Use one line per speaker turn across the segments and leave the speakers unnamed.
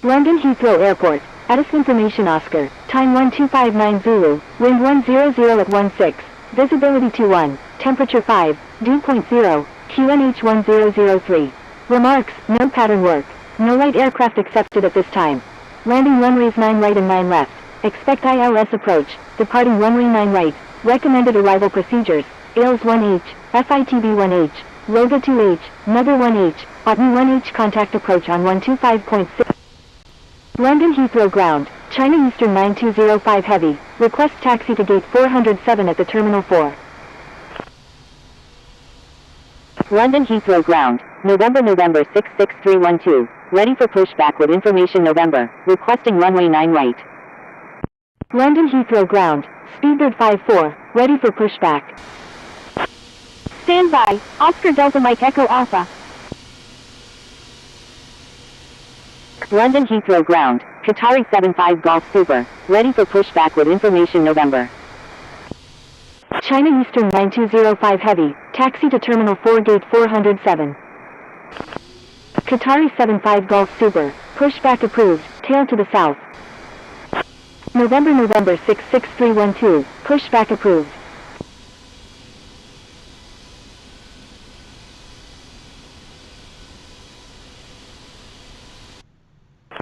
London Heathrow Airport. Status information Oscar. Time 1259 Zulu. Wind 100 at 16. Visibility 21. Temperature 5. Dew point 0. QNH 1003. Remarks. No pattern work. No light aircraft accepted at this time. Landing runways 9 right and 9 left. Expect ILS approach. Departing runway 9 right. Recommended arrival procedures. AILS 1H. FITB 1H. LOGA 2H. Mother 1H. OTNI 1H. Contact approach on 125.6. London Heathrow Ground. China Eastern 9205 Heavy. Request taxi to gate 407 at the Terminal 4.
London Heathrow Ground. November 66312. Ready for pushback with information November. Requesting runway 9 right.
London Heathrow Ground. Speedbird 54. Ready for pushback.
Stand by. Oscar Delta Mike Echo Alpha.
London Heathrow Ground. Qatari 75 Golf Super. Ready for pushback with information November.
China Eastern 9205 Heavy. Taxi to Terminal 4 Gate 407. Qatari 75 Golf Super. Pushback approved. Tail to the south. November 66312. Pushback approved.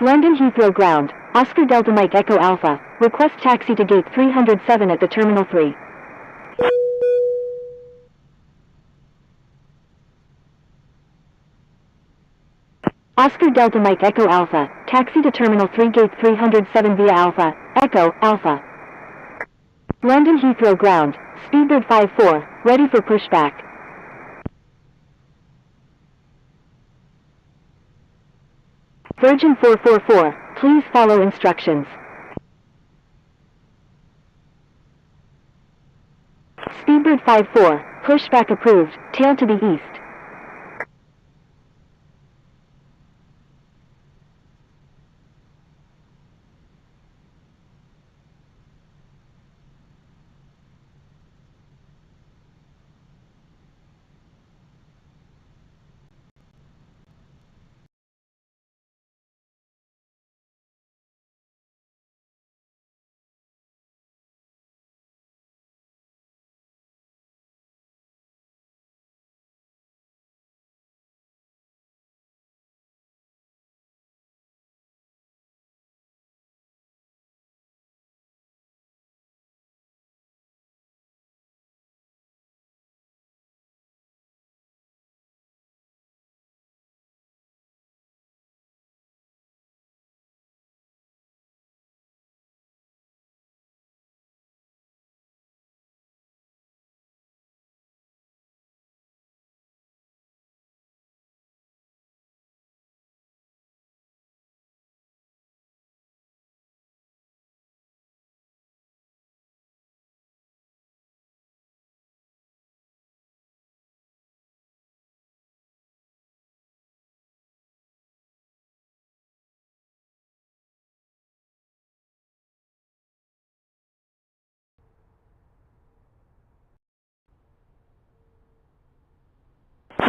London Heathrow Ground. Oscar Delta Mike Echo Alpha. Request taxi to gate 307 at the Terminal 3. Oscar Delta Mike Echo Alpha. Taxi to Terminal 3 Gate 307 via Alpha. Echo Alpha. London Heathrow Ground. Speedbird 54. Ready for pushback. Virgin 444. Please follow instructions. Speedbird 54. Pushback approved. Tail to the east.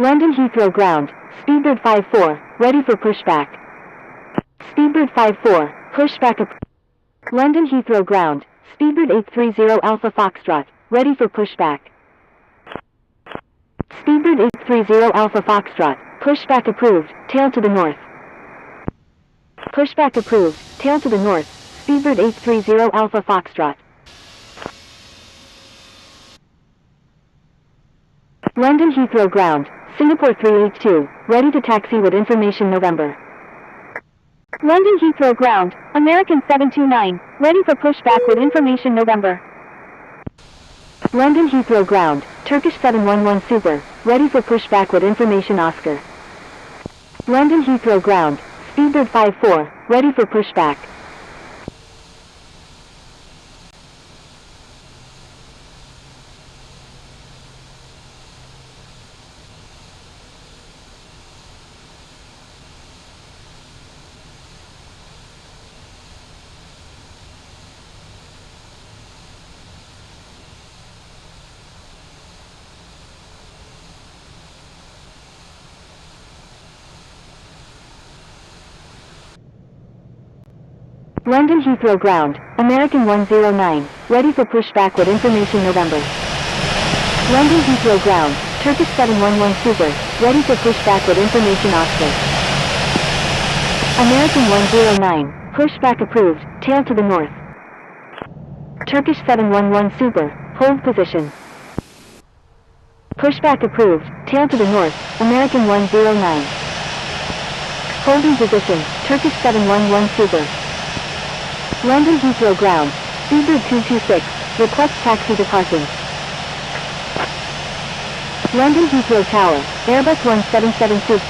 London Heathrow Ground. Speedbird 54. Ready for pushback. Speedbird 54. Pushback approved. London Heathrow Ground. Speedbird 830 Alpha Foxtrot. Ready for pushback. Speedbird 830 Alpha Foxtrot. Pushback approved. Tail to the north. Pushback approved. Tail to the north. Speedbird 830 Alpha Foxtrot. London Heathrow Ground. Singapore 382. Ready to taxi with information November.
London Heathrow Ground. American 729. Ready for pushback with information November.
London Heathrow Ground. Turkish 711 Super. Ready for pushback with information Oscar. London Heathrow Ground. Speedbird 54. Ready for pushback. London Heathrow Ground, American 109, ready for pushback with information November. London Heathrow Ground, Turkish 711 Super, ready for pushback with information Oscar. American 109, pushback approved, tail to the north. Turkish 711 Super, hold position. Pushback approved, tail to the north, American 109. Holding position, Turkish 711 Super. London Heathrow Ground, speedbird 226, request taxi to parking. London Heathrow Tower, Airbus 177 Super.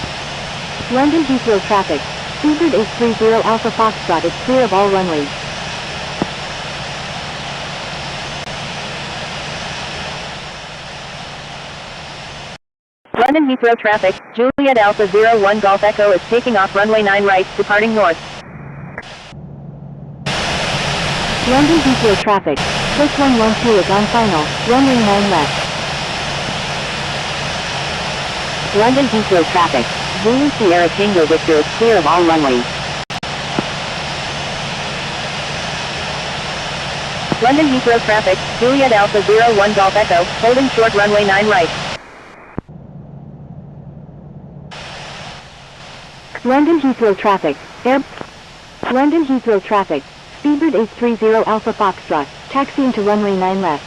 London Heathrow traffic, speedbird 830 Alpha Foxtrot is clear of all runways.
London Heathrow traffic, Juliet Alpha 01 Golf Echo is taking off runway 9 right, departing north.
London Heathrow traffic, Swiss 112 is on final, runway 9 left.
London Heathrow traffic, Zulu Sierra Tango Victor is clear of all runways. London Heathrow traffic, Juliet Alpha 01 Golf Echo, holding short runway 9 right.
London Heathrow traffic, London Heathrow traffic, speedbird 830 Alpha Foxtrot, taxiing to runway 9 left.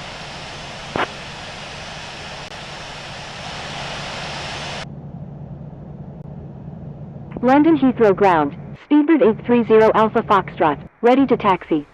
London Heathrow ground, speedbird 830 Alpha Foxtrot, ready to taxi.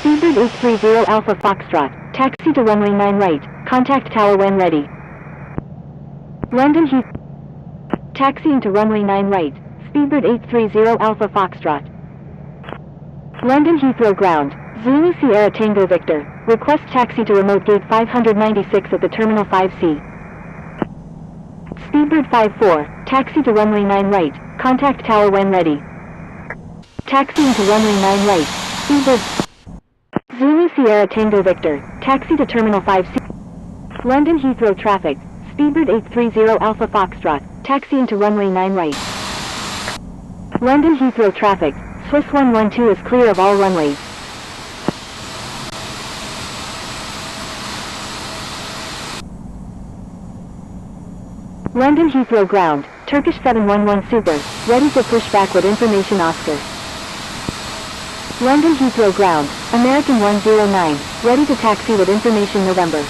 Speedbird 830 Alpha Foxtrot, taxi to runway 9 right, contact tower when ready. London Heathrow, taxiing to runway 9 right, speedbird 830 Alpha Foxtrot. London Heathrow ground, Zulu Sierra Tango Victor, request taxi to remote gate 596 at the Terminal 5C. Speedbird 54, taxi to runway 9 right, contact tower when ready. Taxiing to runway 9 right, speedbird Zulu Sierra Tango Victor, taxi to Terminal 5C. London Heathrow traffic, speedbird 830 Alpha Foxtrot, taxiing to runway 9 right. London Heathrow traffic, Swiss 112 is clear of all runways. London Heathrow ground, Turkish 711 Super, ready for pushback with information Oscar. London Heathrow ground, American 109, ready to taxi with information November.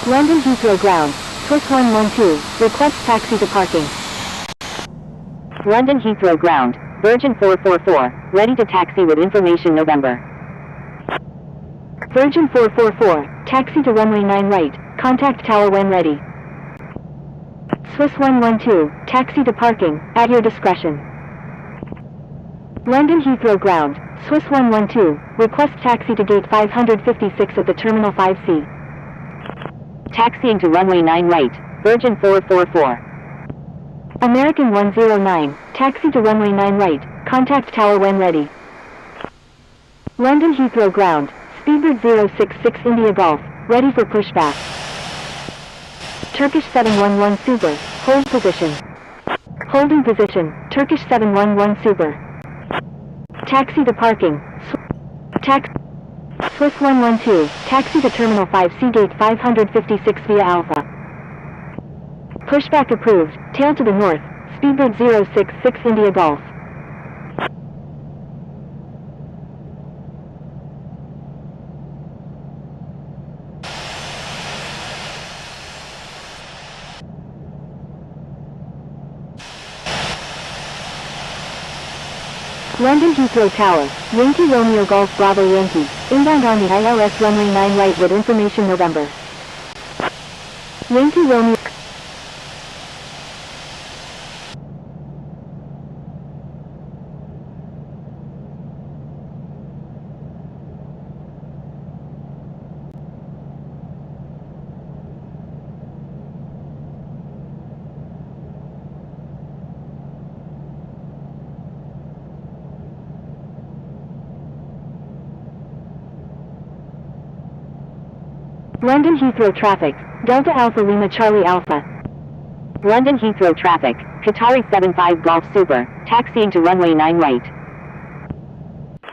London Heathrow ground, Swiss 112, request taxi to parking.
London Heathrow ground, Virgin 444, ready to taxi with information November.
Virgin 444, taxi to runway 9 right, contact tower when ready. Swiss 112, taxi to parking, at your discretion. London Heathrow ground, Swiss 112, request taxi to gate 556 at the Terminal 5C.
Taxiing to runway 9 right, Virgin 444.
American 109, taxi to runway 9 right, contact tower when ready. London Heathrow ground, speedbird 066 India Golf, ready for pushback. Turkish 711 Super, hold position. Holding position, Turkish 711 Super. Taxi to parking. Swiss 112, taxi to Terminal 5C gate 556 via Alpha. Pushback approved, tail to the north, speedbird 066 India Golf. London Heathrow Tower, Yankee Romeo Golf Bravo Yankee, inbound on the ILS runway 9 right with information November. Yankee Romeo London Heathrow traffic, Delta Alpha Lima Charlie Alpha.
London Heathrow traffic, Qatari 75 Golf Super, taxiing to runway 9 right.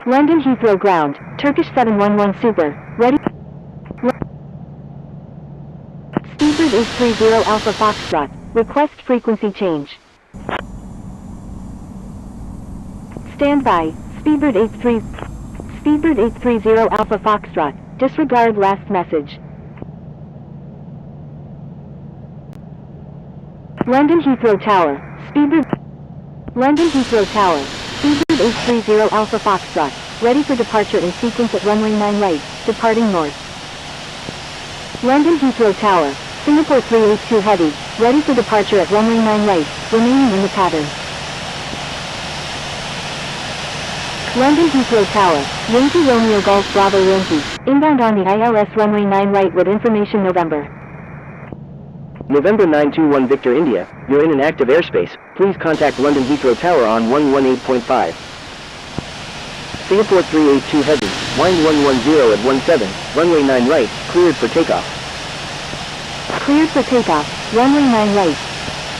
London Heathrow ground, Turkish 711 Super, ready. Speedbird 830 Alpha Foxtrot, request frequency change. Stand by, Speedbird 830 Alpha Foxtrot, disregard last message. London Heathrow Tower, Speedbird. London Heathrow Tower, Speedbird 830 Alpha Foxtrot, ready for departure in sequence at runway 9 right, departing north. London Heathrow Tower, Singapore 382 Heavy, ready for departure at runway 9 right, remaining in the pattern. London Heathrow Tower, Yankee Romeo Golf Bravo Yankee, inbound on the ILS runway 9 right with information November.
November 921 Victor India, you're in an active airspace, please contact London Heathrow Tower on 118.5. Singapore 382 Heavy, wind 110 at 17, runway 9 right, cleared for takeoff.
Cleared for takeoff, runway 9 right.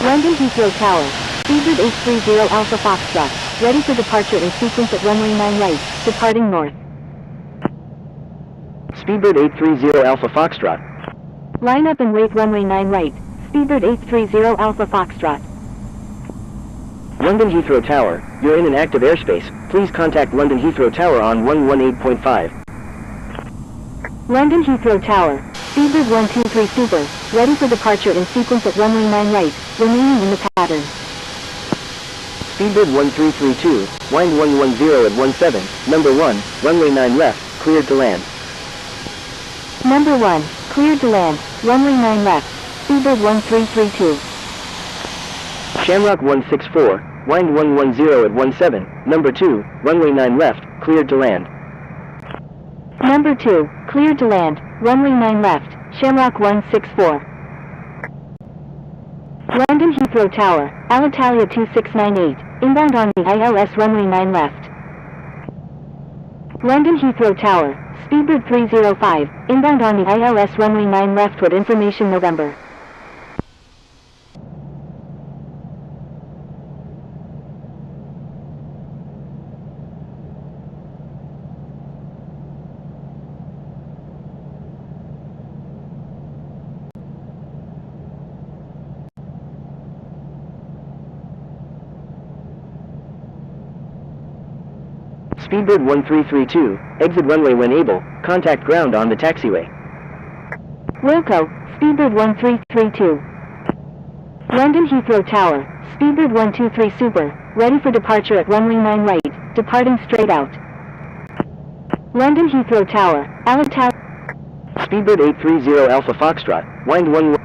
London Heathrow Tower, Speedbird 830 Alpha Foxtrot, ready for departure in sequence at runway 9 right, departing north.
Speedbird 830 Alpha Foxtrot.
Line up and wait runway 9 right, Speedbird 830 Alpha Foxtrot.
London Heathrow Tower, you're in an active airspace, please contact London Heathrow Tower on 118.5.
London Heathrow Tower, Speedbird 123 Super, ready for departure in sequence at runway 9 right, remaining in the pattern.
Speedbird 1332, wind 110 at 17, number 1, runway 9 left, cleared to land.
Number 1, cleared to land, runway 9 left, Speedbird 1332.
Shamrock 164, wind 110 at 17, number 2, runway 9 left, cleared to land.
Number 2, cleared to land, runway 9 left, Shamrock 164. London Heathrow Tower, Alitalia 2698, inbound on the ILS runway 9 left. London Heathrow Tower, Speedbird 305, inbound on the ILS runway 9 left with information November.
Speedbird 1332, exit runway when able, contact ground on the taxiway.
Wilco, Speedbird 1332. London Heathrow Tower, Speedbird 123 Super, ready for departure at runway 9 right, departing straight out. London Heathrow Tower, Alitalia.
Speedbird 830 Alpha Foxtrot, wind 1...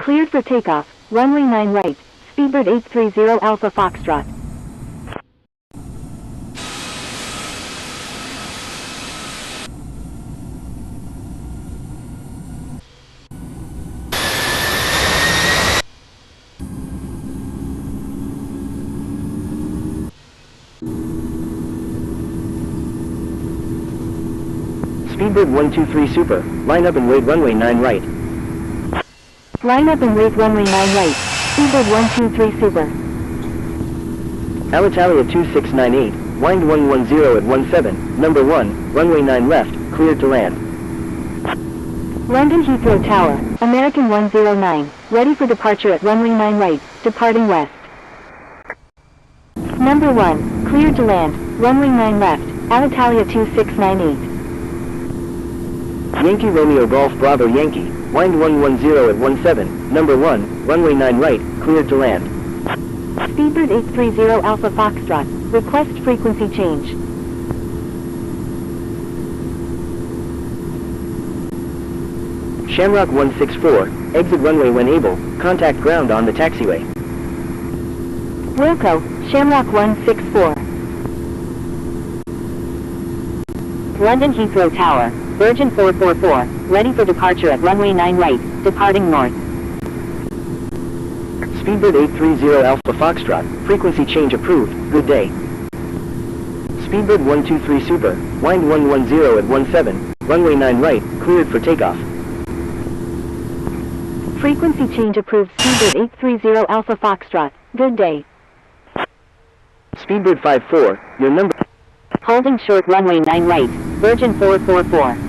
Cleared for takeoff, runway 9 right, Speedbird 830 Alpha Foxtrot.
Speedbird 123 Super, line up and wait runway 9 right.
Line up and wait runway 9 right, Speedbird 123 Super.
Alitalia 2698, wind 110 at 17, number 1, runway 9 left, cleared to land.
London Heathrow Tower, American 109, ready for departure at runway 9 right, departing west. Number 1, cleared to land, runway 9 left, Alitalia 2698.
Yankee Romeo Golf Bravo Yankee, wind 110 at 17, number 1, runway 9 right, cleared to land.
Speedbird 830 Alpha Foxtrot, request frequency change.
Shamrock 164, exit runway when able, contact ground on the taxiway.
Wilco, Shamrock 164.
London Heathrow Tower, Virgin 444, ready for departure at runway 9 right, departing north.
Speedbird 830 Alpha Foxtrot, frequency change approved, good day. Speedbird 123 Super, wind 110 at 17, runway 9 right, cleared for takeoff.
Frequency change approved. Speedbird 830 Alpha Foxtrot. Good day.
Speedbird 54, your number...
Holding short runway 9 right, Virgin 444.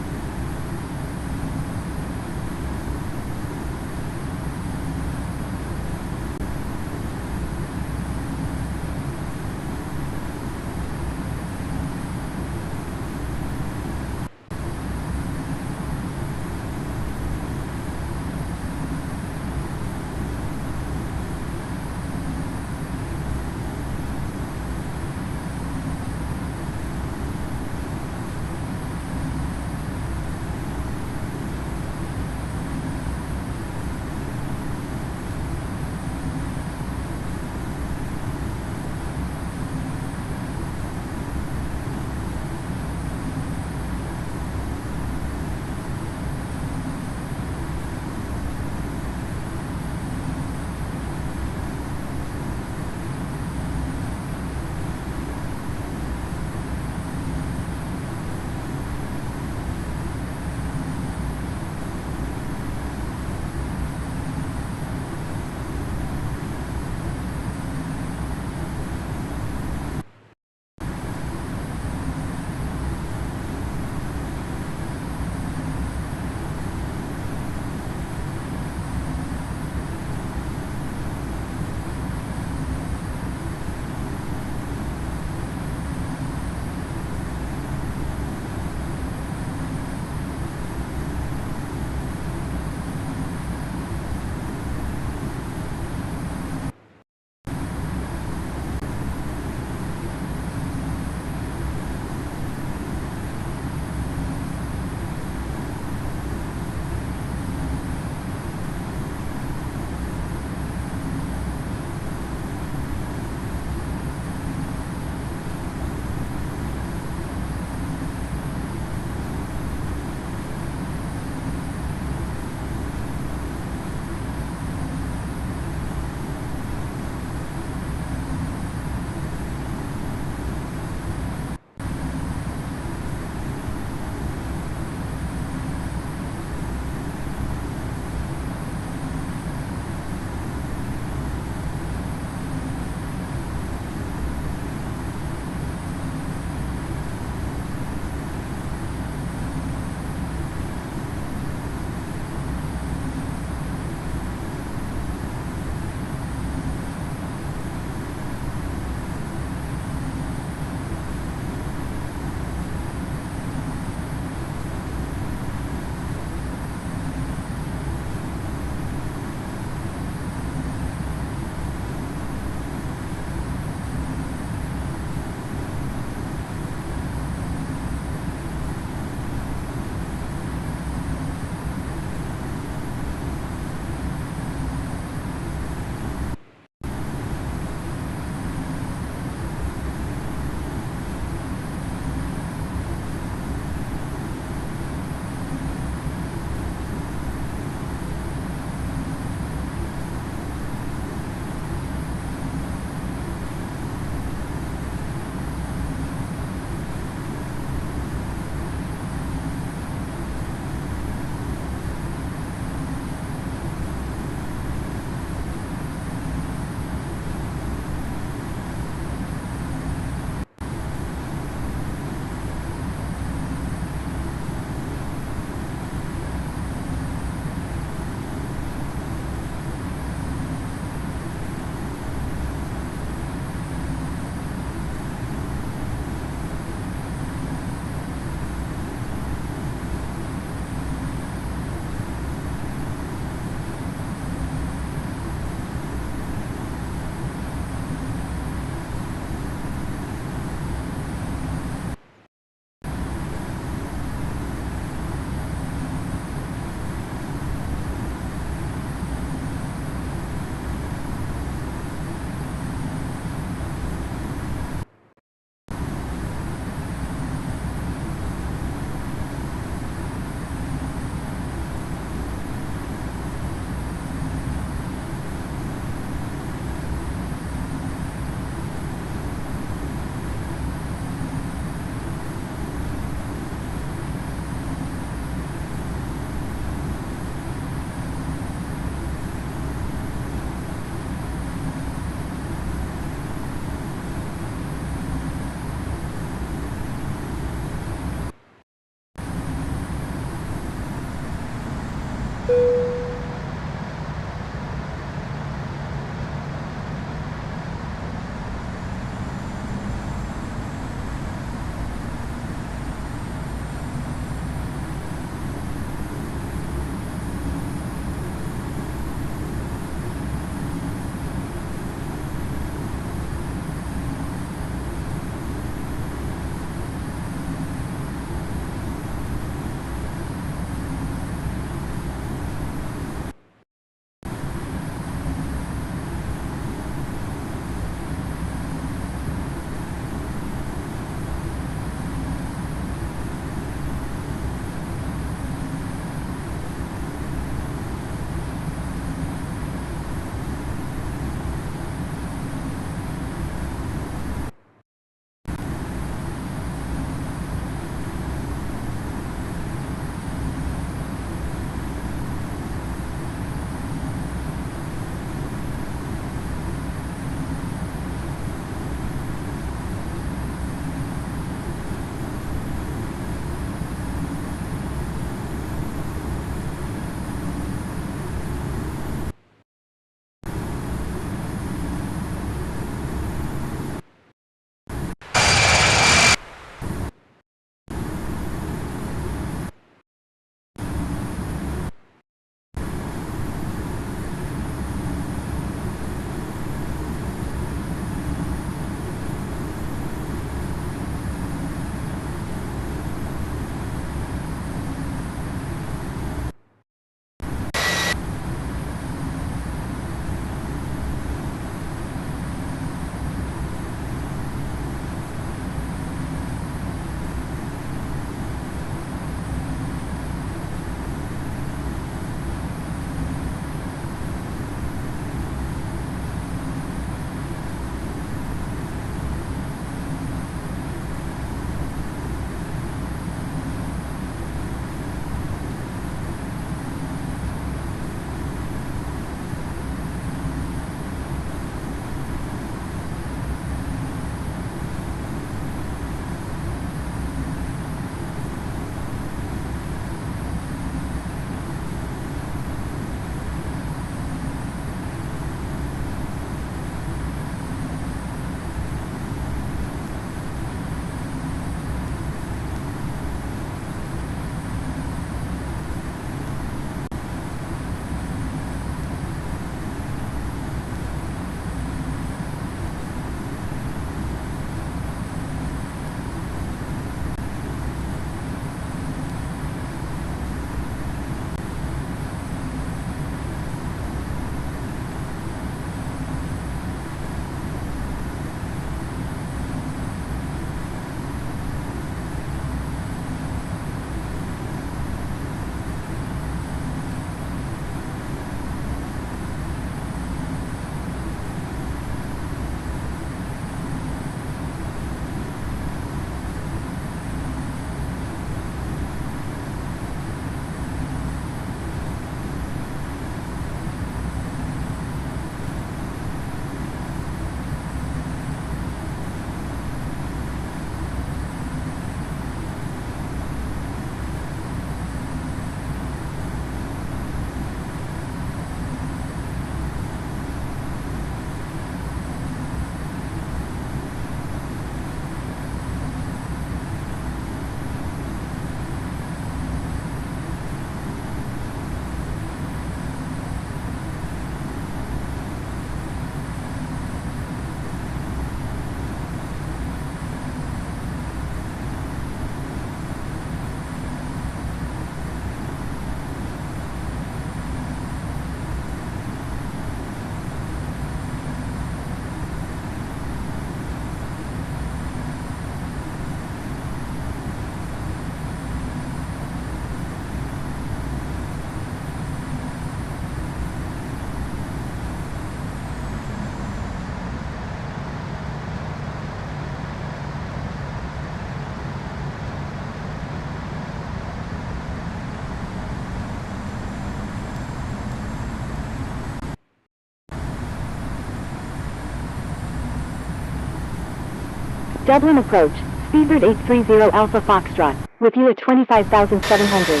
Dublin approach, Speedbird 830 Alpha Foxtrot, with you at 25,700.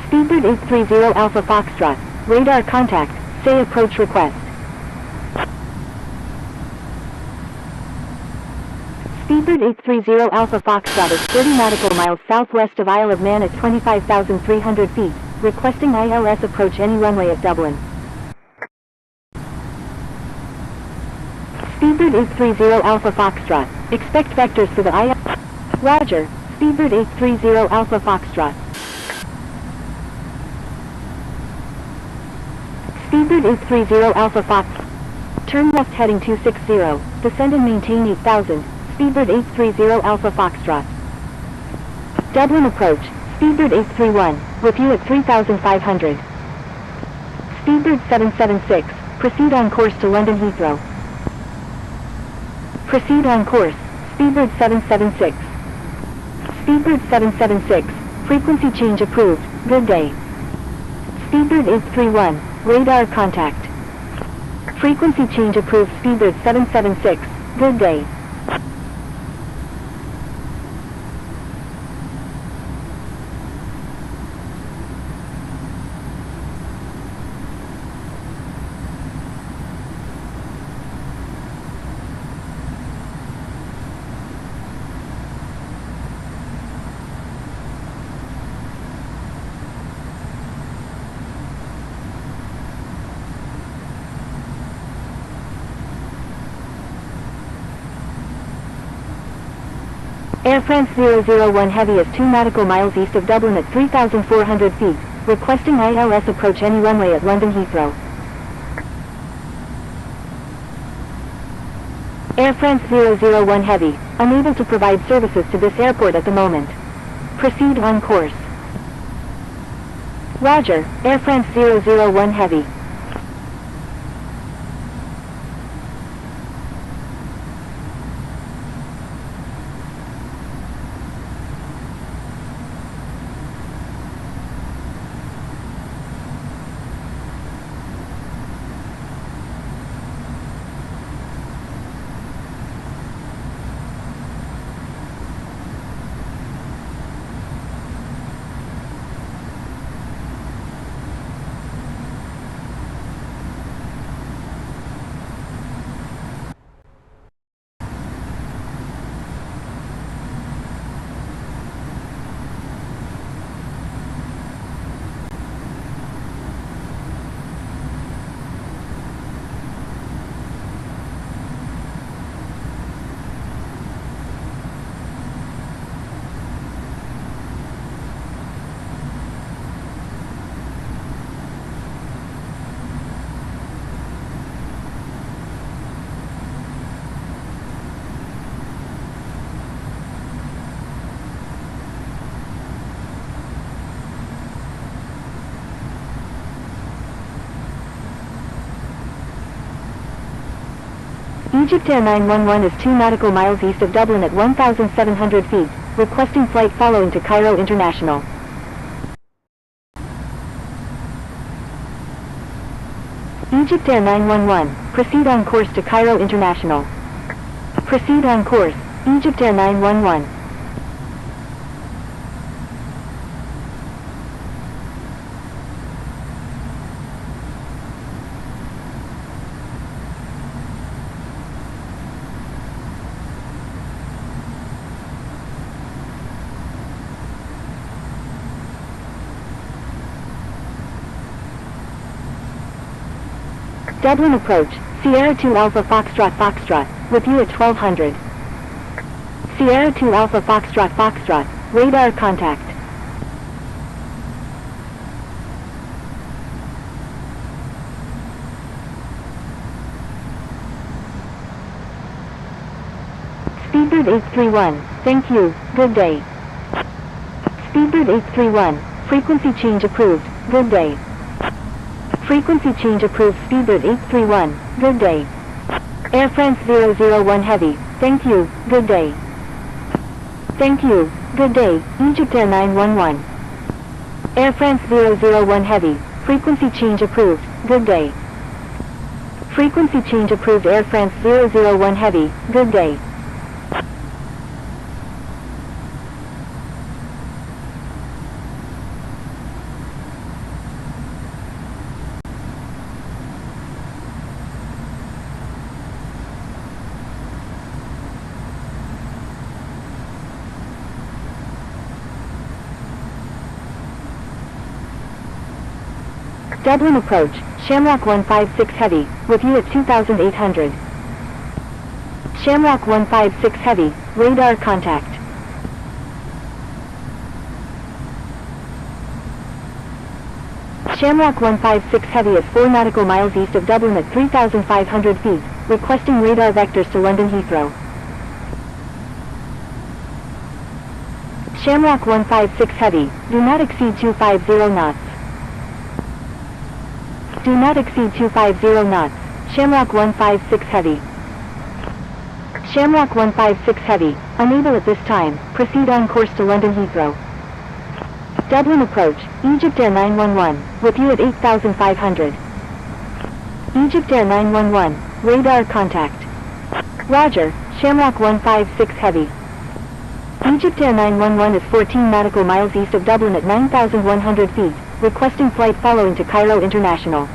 Speedbird 830 Alpha Foxtrot, radar contact, say approach request. Speedbird 830 Alpha Foxtrot is 30 nautical miles southwest of Isle of Man at 25,300 feet, requesting ILS approach any runway at Dublin. Speedbird 830 Alpha Foxtrot, expect vectors for the ILS. Roger, Speedbird 830 Alpha Foxtrot. Speedbird 830 Alpha Fox. Turn left heading 260, descend and maintain 8,000, Speedbird 830 Alpha Foxtrot. Dublin approach, Speedbird 831, with you at 3,500. Speedbird 776, proceed on course to London Heathrow. Proceed on course, Speedbird 776. Speedbird 776, frequency change approved, good day. Speedbird 831, radar contact. Frequency change approved, Speedbird 776, good day. Air France 001 Heavy is 2 nautical miles east of Dublin at 3,400 feet, requesting ILS approach any runway at London Heathrow. Air France 001 Heavy, unable to provide services to this airport at the moment. Proceed on course. Roger, Air France 001 Heavy. Egypt Air 911 is 2 nautical miles east of Dublin at 1,700 feet, requesting flight following to Cairo International. Egypt Air 911, proceed on course to Cairo International. Proceed on course, Egypt Air 911. Dublin approach, Sierra 2 Alpha Foxtrot Foxtrot, with you at 1200. Sierra 2 Alpha Foxtrot Foxtrot, radar contact. Speedbird 831, thank you, good day. Speedbird 831, frequency change approved, good day. Frequency change approved, Speedbird 831, good day. Air France 001 Heavy, thank you, good day. Thank you, good day, Egypt Air 911. Air France 001 Heavy, frequency change approved, good day. Frequency change approved. Air France 001 Heavy, good day. Dublin approach, Shamrock 156 Heavy, with you at 2,800. Shamrock 156 Heavy, radar contact. Shamrock 156 Heavy is 4 nautical miles east of Dublin at 3,500 feet, requesting radar vectors to London Heathrow. Shamrock 156 Heavy, do not exceed 250 knots. Do not exceed 250 knots. Shamrock 156 Heavy. Shamrock 156 Heavy, unable at this time, proceed on course to London Heathrow. Dublin approach, Egypt Air 911, with you at 8,500. Egypt Air 911, radar contact. Roger, Shamrock 156 Heavy. Egypt Air 911 is 14 nautical miles east of Dublin at 9,100 feet, requesting flight following to Cairo International.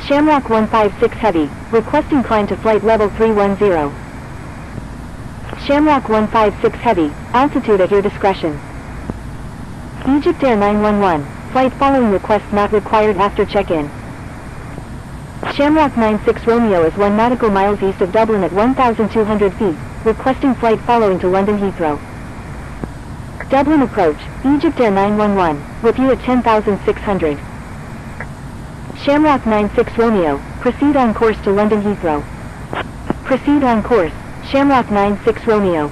Shamrock 156 Heavy, requesting climb to flight level 310. Shamrock 156 Heavy, altitude at your discretion. Egypt Air 911, flight following request not required after check-in. Shamrock 96 Romeo is 1 nautical miles east of Dublin at 1,200 feet, requesting flight following to London Heathrow. Dublin approach, Egypt Air 911, with you at 10,600. Shamrock 96 Romeo, proceed on course to London Heathrow. Proceed on course, Shamrock 96 Romeo.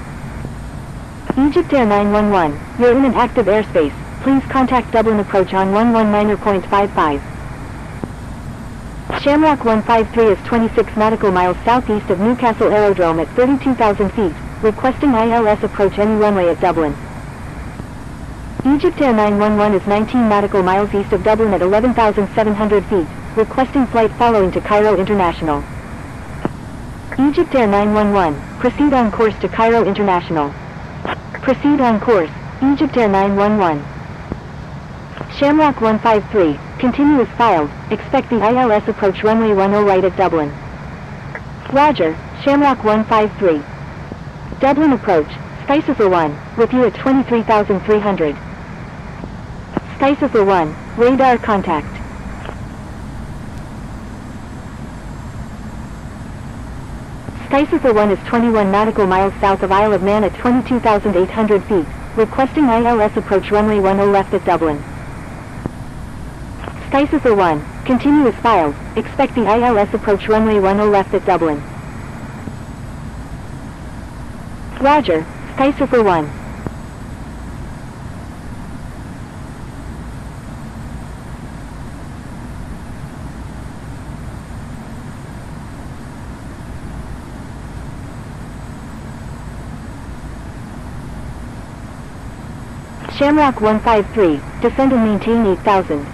Egypt Air 911, you're in an active airspace, please contact Dublin approach on 119.55. Shamrock 153 is 26 nautical miles southeast of Newcastle Aerodrome at 32,000 feet, requesting ILS approach any runway at Dublin. Egypt Air 911 is 19 nautical miles east of Dublin at 11,700 feet, requesting flight following to Cairo International. Egypt Air 911, proceed on course to Cairo International. Proceed on course, Egypt Air 911. Shamrock 153, continue as filed, expect the ILS approach runway 10 right at Dublin. Roger, Shamrock 153. Dublin approach, Skycipher 1, with you at 23,300. Skycipher 1, radar contact. Skycipher 1 is 21 nautical miles south of Isle of Man at 22,800 feet, requesting ILS approach runway 10 left at Dublin. Skycipher 1, continue as filed, expect the ILS approach runway 10 left at Dublin. Roger, Skycipher 1. Shamrock 153, descend and maintain 8,000.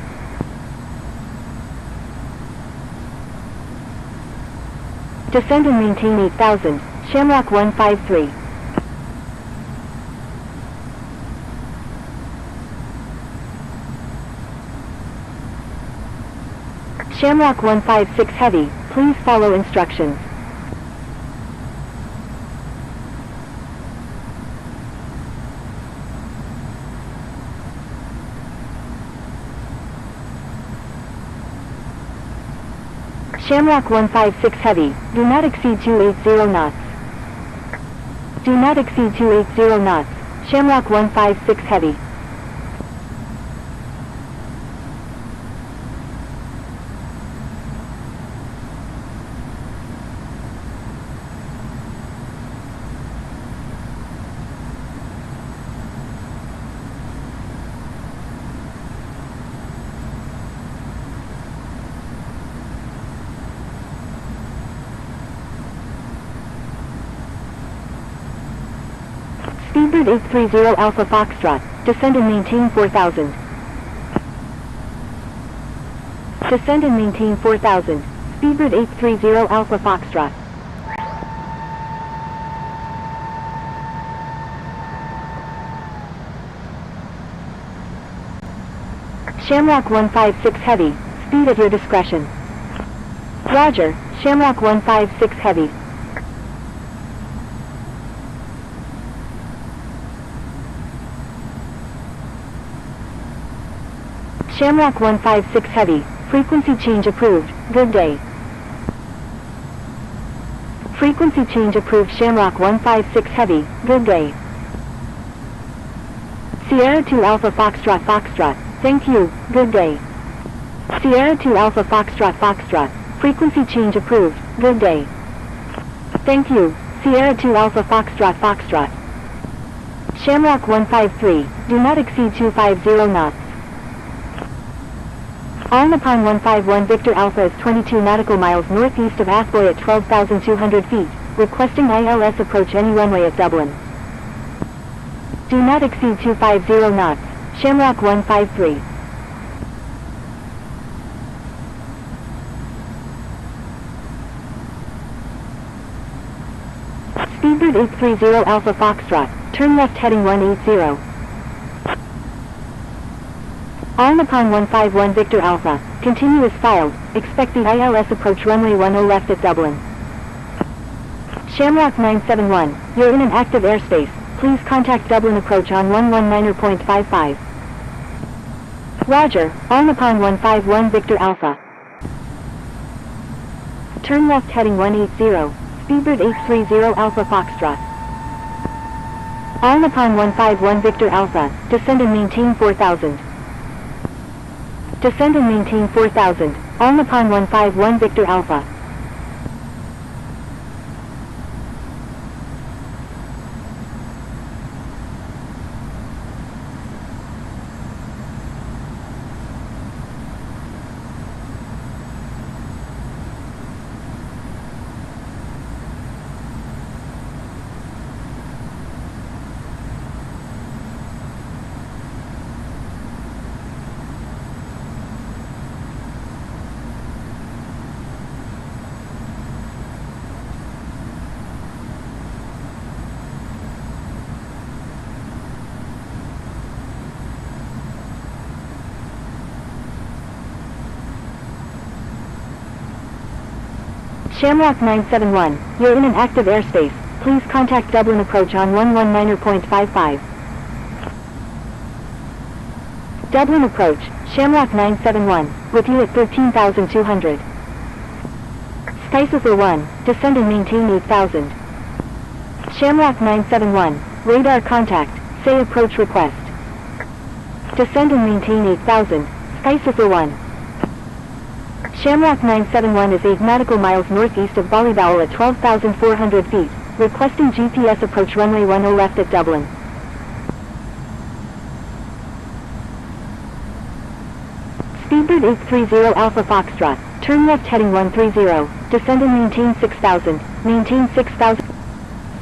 Descend and maintain 8,000, Shamrock 153. Shamrock 156 Heavy, please follow instructions. Shamrock 156 Heavy, do not exceed 280 knots. Do not exceed 280 knots, Shamrock 156 Heavy. Speedbird 830 Alpha Foxtrot, descend and maintain 4,000. Descend and maintain 4,000, Speedbird 830 Alpha Foxtrot. Shamrock 156 Heavy, speed at your discretion. Roger, Shamrock 156 Heavy. Shamrock 156 Heavy, frequency change approved, good day. Frequency change approved Shamrock 156 Heavy, good day. Sierra 2 Alpha Foxtrot Foxtrot, thank you, good day. Sierra 2 Alpha Foxtrot Foxtrot, frequency change approved, good day. Thank you, Sierra 2 Alpha Foxtrot Foxtrot. Shamrock 153, do not exceed 250 knots. All Nippon 151 Victor Alpha is 22 nautical miles northeast of Athboy at 12,200 feet, requesting ILS approach any runway at Dublin. Do not exceed 250 knots, Shamrock 153. Speedbird 830 Alpha Foxtrot, turn left heading 180. All Nippon 151 Victor Alpha, continue as filed, expect the ILS approach runway 10 left at Dublin. Shamrock 971, you're in an active airspace, please contact Dublin approach on 119.55. Roger, All Nippon 151 Victor Alpha. Turn left heading 180, Speedbird 830 Alpha Foxtrot. All Nippon 151 Victor Alpha, descend and maintain 4000. Descend and maintain 4000, All Nippon 151 Victor Alpha. Shamrock 971, you're in an active airspace, please contact Dublin approach on 119.55. Dublin approach, Shamrock 971, with you at 13,200. Skycipher 1, descend and maintain 8000. Shamrock 971, radar contact, say approach request. Descend and maintain 8000, Skycipher 1. Shamrock 971 is 8 nautical miles northeast of Ballybowel at 12,400 feet, requesting GPS approach runway 10 left at Dublin. Speedbird 830 Alpha Foxtrot, turn left heading 130, descend and maintain 6000, maintain 6000.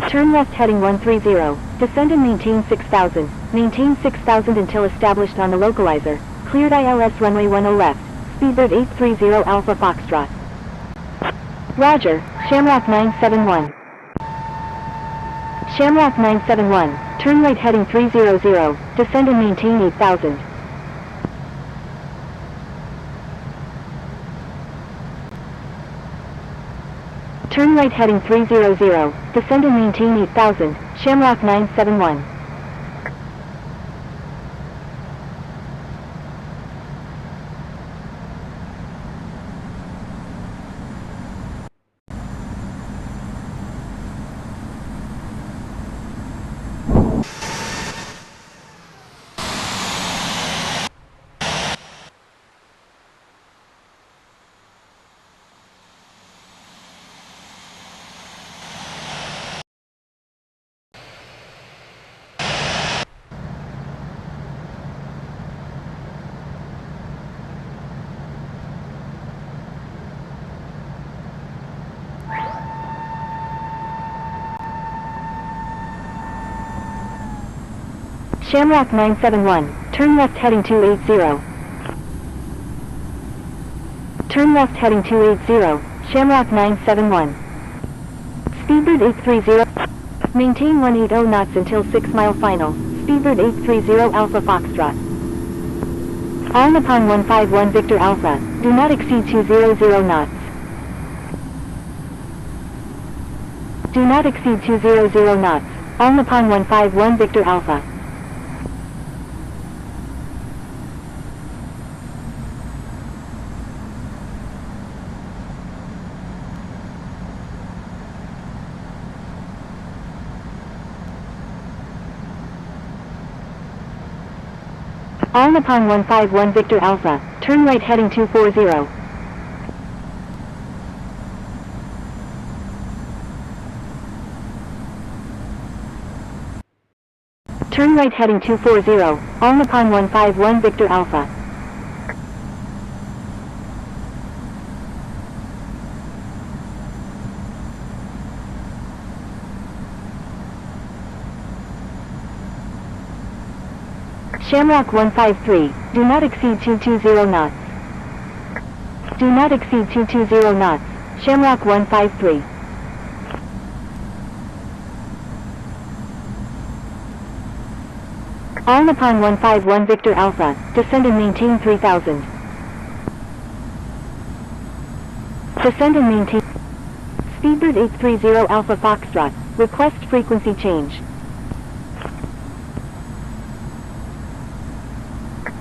Turn left heading 130, descend and maintain 6000, maintain 6000 until established on the localizer, cleared ILS runway 10 left. Speedbird 830 Alpha Foxtrot. Roger, Shamrock 971. Shamrock 971, turn right heading 300, descend and maintain 8000. Turn right heading 300, descend and maintain 8000, Shamrock 971. Shamrock 971, turn left heading 280. Turn left heading 280, Shamrock 971. Speedbird 830. Maintain 180 knots until 6 mile final. Speedbird 830 Alpha Foxtrot. All Nippon 151 Victor Alpha. Do not exceed 200 knots. Do not exceed 200 knots. All Nippon 151 Victor Alpha. All Nippon 151 Victor Alpha, turn right heading 240. Turn right heading 240, all Nippon 151 Victor Alpha. Shamrock 153, do not exceed 220 knots. Do not exceed 220 knots. Shamrock 153. All Nippon 151 Victor Alpha, descend and maintain 3000. Descend and maintain. Speedbird 830 Alpha Foxtrot, request frequency change.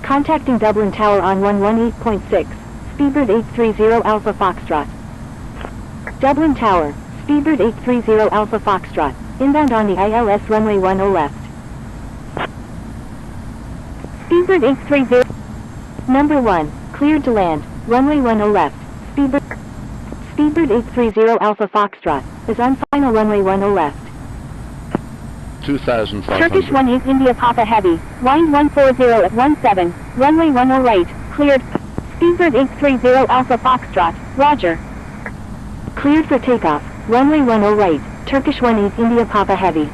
Contacting Dublin Tower on 118.6, Speedbird 830 Alpha Foxtrot. Dublin Tower, Speedbird 830 Alpha Foxtrot, inbound on the ILS runway 10 left. Speedbird 830. Number 1, cleared to land, runway 10 left. Speedbird 830 Alpha Foxtrot, is on final runway 10 left.
2,500.
Turkish 18 India Papa Heavy, wind 140 at 17, runway 10 right, cleared. Speedbird 830 Alpha Foxtrot, roger.
Cleared for takeoff, runway 10 right, Turkish 18 India Papa Heavy.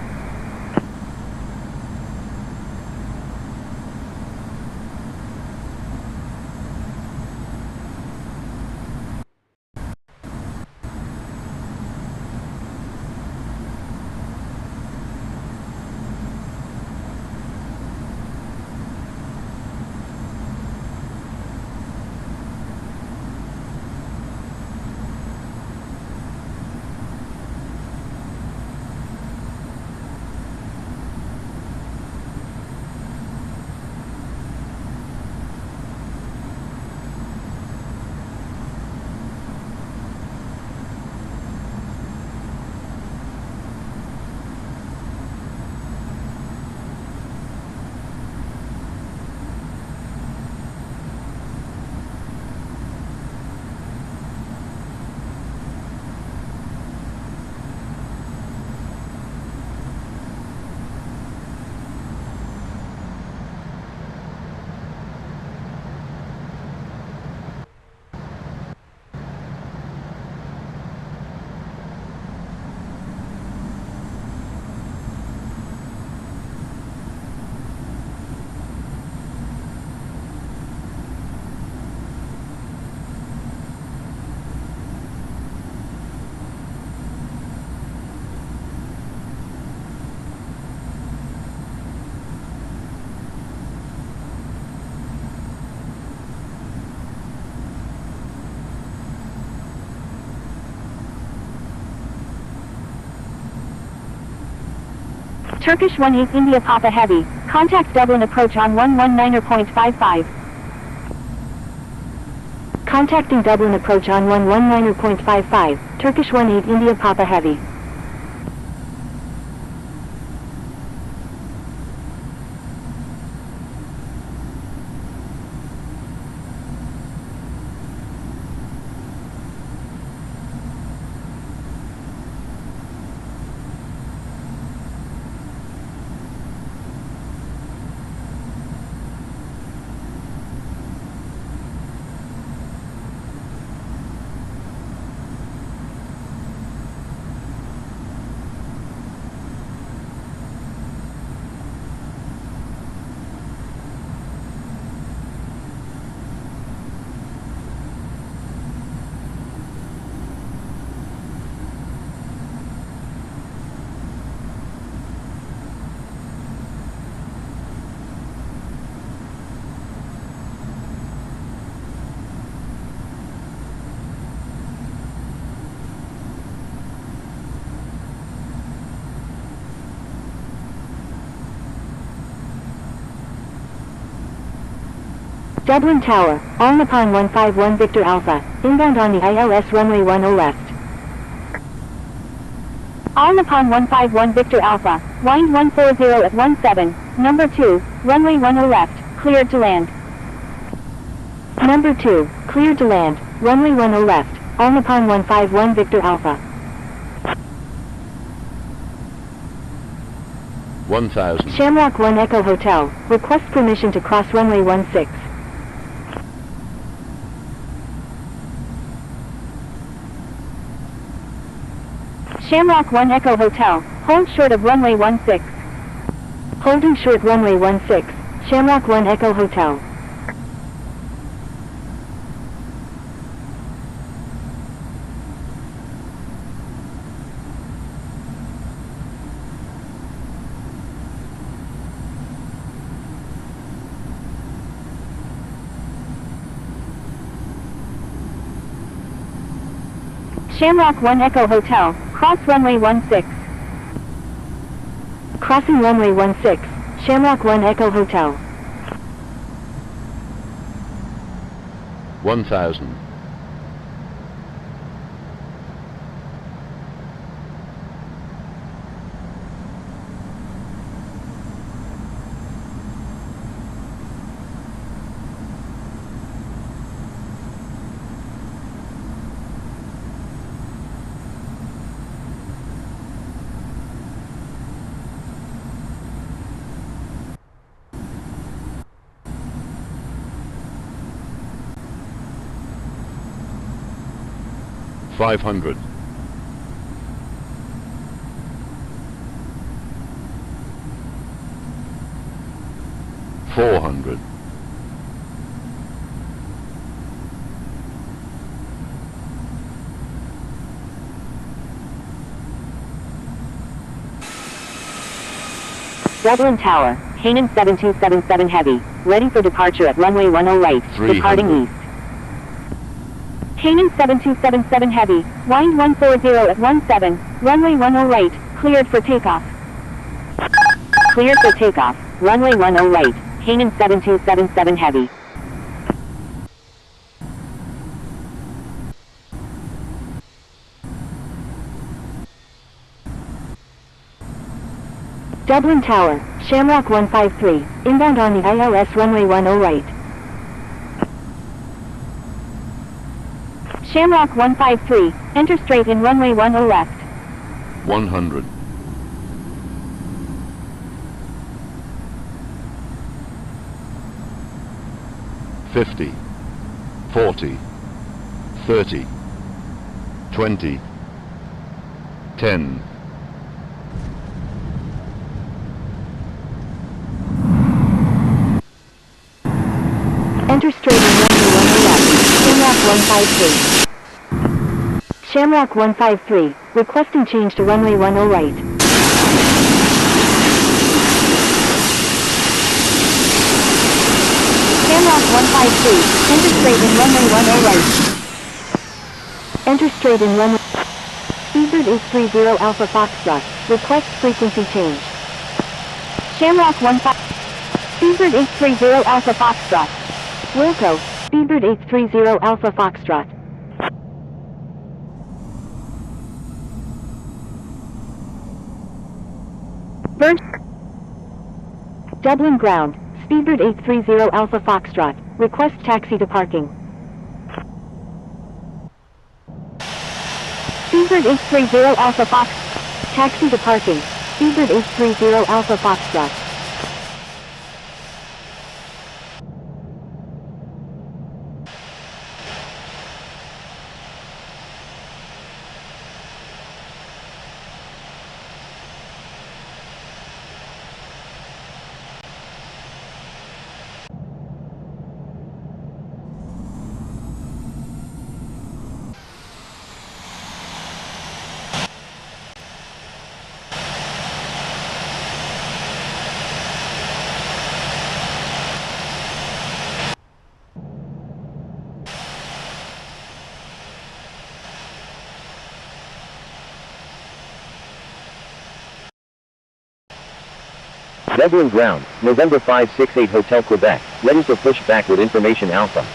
Turkish 18 India Papa Heavy, contact Dublin approach on 119.55.
Contacting Dublin approach on 119.55, Turkish 18 India Papa Heavy. Dublin Tower, all Nippon 151 Victor Alpha, inbound on the ILS runway 10 left.
All Nippon 151 Victor Alpha, wind 140 at 17, number 2, runway 10 left, cleared to land.
Number 2, cleared to land, runway 10 left, all Nippon 151 Victor Alpha.
1000.
Shamrock 1 Echo Hotel, request permission to cross runway 16.
Shamrock 1 Echo Hotel, hold short of runway 16.
Holding short runway 16, Shamrock 1 Echo Hotel.
Shamrock 1 Echo Hotel, cross runway 16.
Crossing runway 16, Shamrock 1 Echo Hotel.
1000. $500. 400.
'Dublin Tower, Canaan 7277 Heavy, ready for departure at runway 10 right,
300.
departing east.
Canaan 7277 Heavy, wind 140 at 17, runway 10 right, cleared for takeoff.
Cleared for takeoff, runway 10 right, Canaan 7277 Heavy.
Dublin Tower, Shamrock 153, inbound on the ILS runway 10 right.
Shamrock 153, enter straight in runway 10 left.
100. 50. 40. 30. 20. 10.
Enter straight in runway 10 left, Shamrock 153. Shamrock 153, requesting change to runway 10 right.
Shamrock 153, enter straight in runway 10 right.
Enter straight in runway. Speedbird 830 Alpha Foxtrot, request frequency change.
Shamrock 15, Speedbird 830 Alpha Foxtrot.
Wilco, Speedbird 830 Alpha Foxtrot.
Bird,
Dublin Ground, Speedbird 830 Alpha Foxtrot, request taxi to parking.
Speedbird 830 Alpha Fox,
Taxi to parking, Speedbird 830 Alpha Foxtrot.
Dublin ground, November 568 Hotel Quebec, ready for pushback with information Alpha.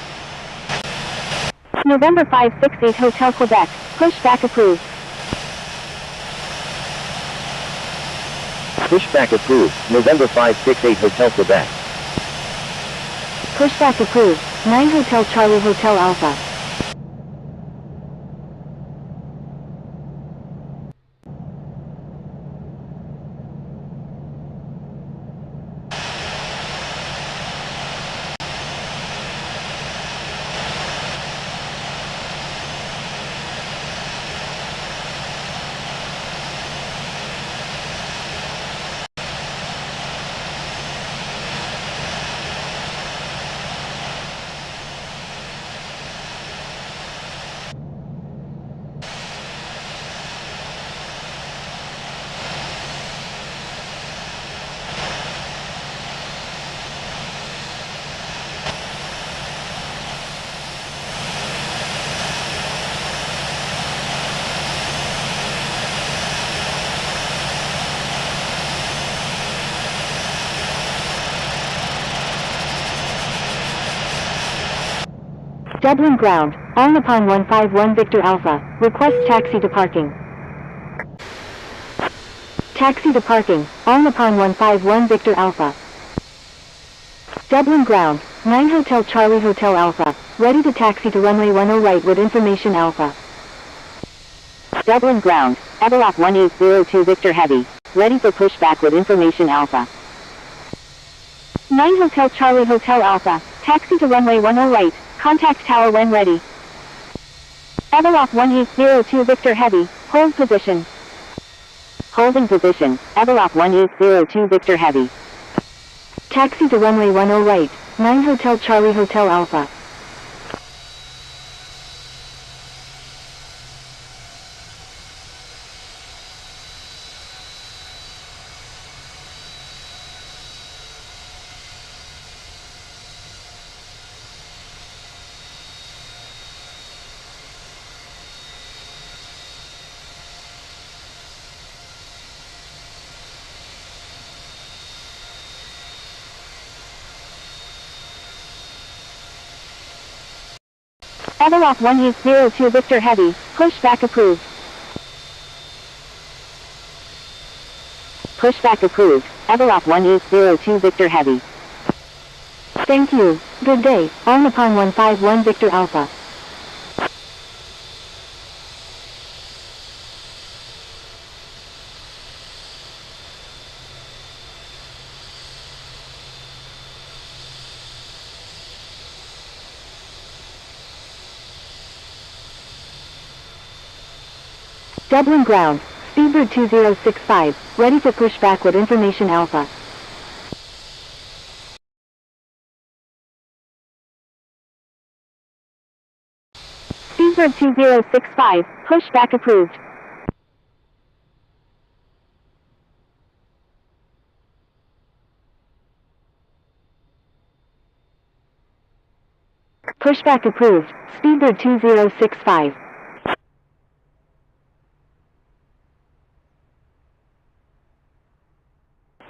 November 568 Hotel Quebec, pushback approved.
Pushback approved, November 568 Hotel Quebec.
Pushback approved. 9 Hotel Charlie Hotel Alpha. Dublin ground, on upon 151 Victor Alpha, request taxi to parking. Taxi to parking, on upon 151 Victor Alpha. Dublin ground, 9 Hotel Charlie Hotel Alpha, ready to taxi to runway 10 right with information Alpha.
Dublin ground, Everlock 1802 Victor Heavy, ready for pushback with information Alpha.
9 Hotel Charlie Hotel Alpha, taxi to runway 10 right, contact tower when ready. Everlock 1802 Victor Heavy, hold position.
Holding position, Everlock 1802 Victor Heavy.
Taxi to runway 10 right, 9 Hotel Charlie Hotel Alpha.
Everlock 1802 Victor Heavy, pushback approved.
Pushback approved, Everlock 1802 Victor Heavy.
Thank you. Good day, on upon 151 Victor Alpha. Dublin ground, Speedbird 2065, ready for pushback with information Alpha.
Speedbird 2065, pushback approved.
Pushback approved, Speedbird 2065.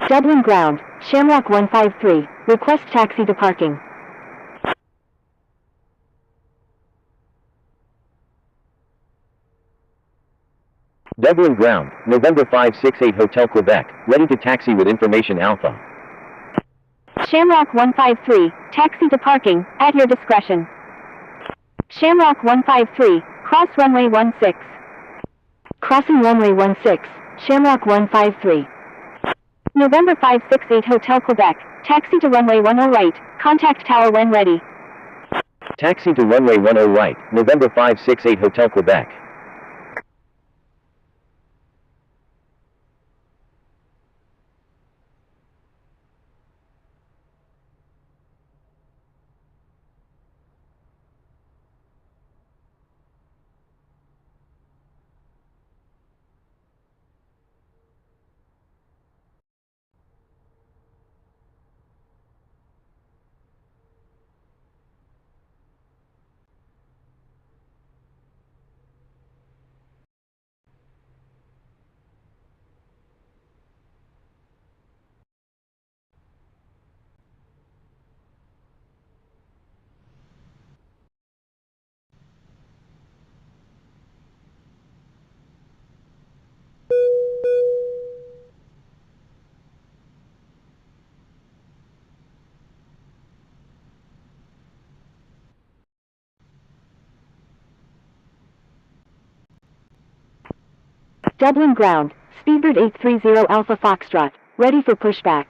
Dublin ground, Shamrock 153, request taxi to parking.
Dublin ground, November 568 Hotel Quebec, ready to taxi with information Alpha.
Shamrock 153, taxi to parking, at your discretion. Shamrock 153, cross runway 16.
Crossing runway 16, Shamrock 153.
November 568 Hotel Quebec, taxi to runway 10 right, contact tower when ready.
Taxi to runway 10 right, November 568 Hotel Quebec.
Dublin ground, Speedbird 830 Alpha Foxtrot, ready for pushback.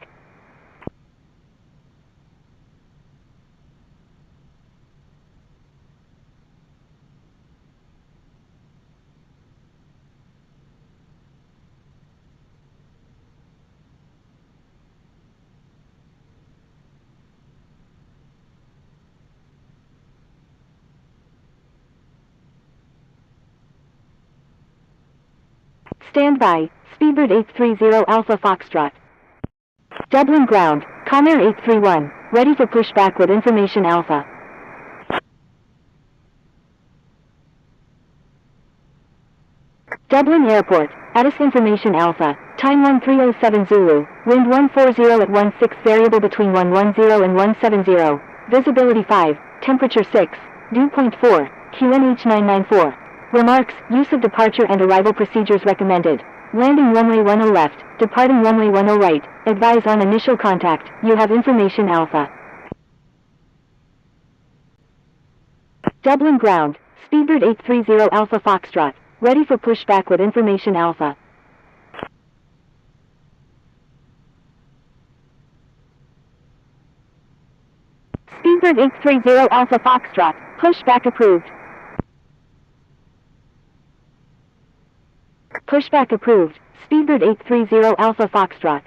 Stand by, Speedbird 830 Alpha Foxtrot. Dublin ground, Comair 831, ready for pushback with information Alpha. Dublin Airport, Addis information Alpha, time 1307 Zulu, wind 140 at 16 variable between 110 and 170, visibility 5, temperature 6, dew point 4, QNH 994. Remarks, use of departure and arrival procedures recommended. Landing runway 10 left, departing runway 10 right, advise on initial contact, you have information Alpha. Dublin ground, Speedbird 830 Alpha Foxtrot, ready for pushback with information Alpha.
Speedbird 830 Alpha Foxtrot, pushback approved.
Pushback approved, Speedbird 830 Alpha Foxtrot.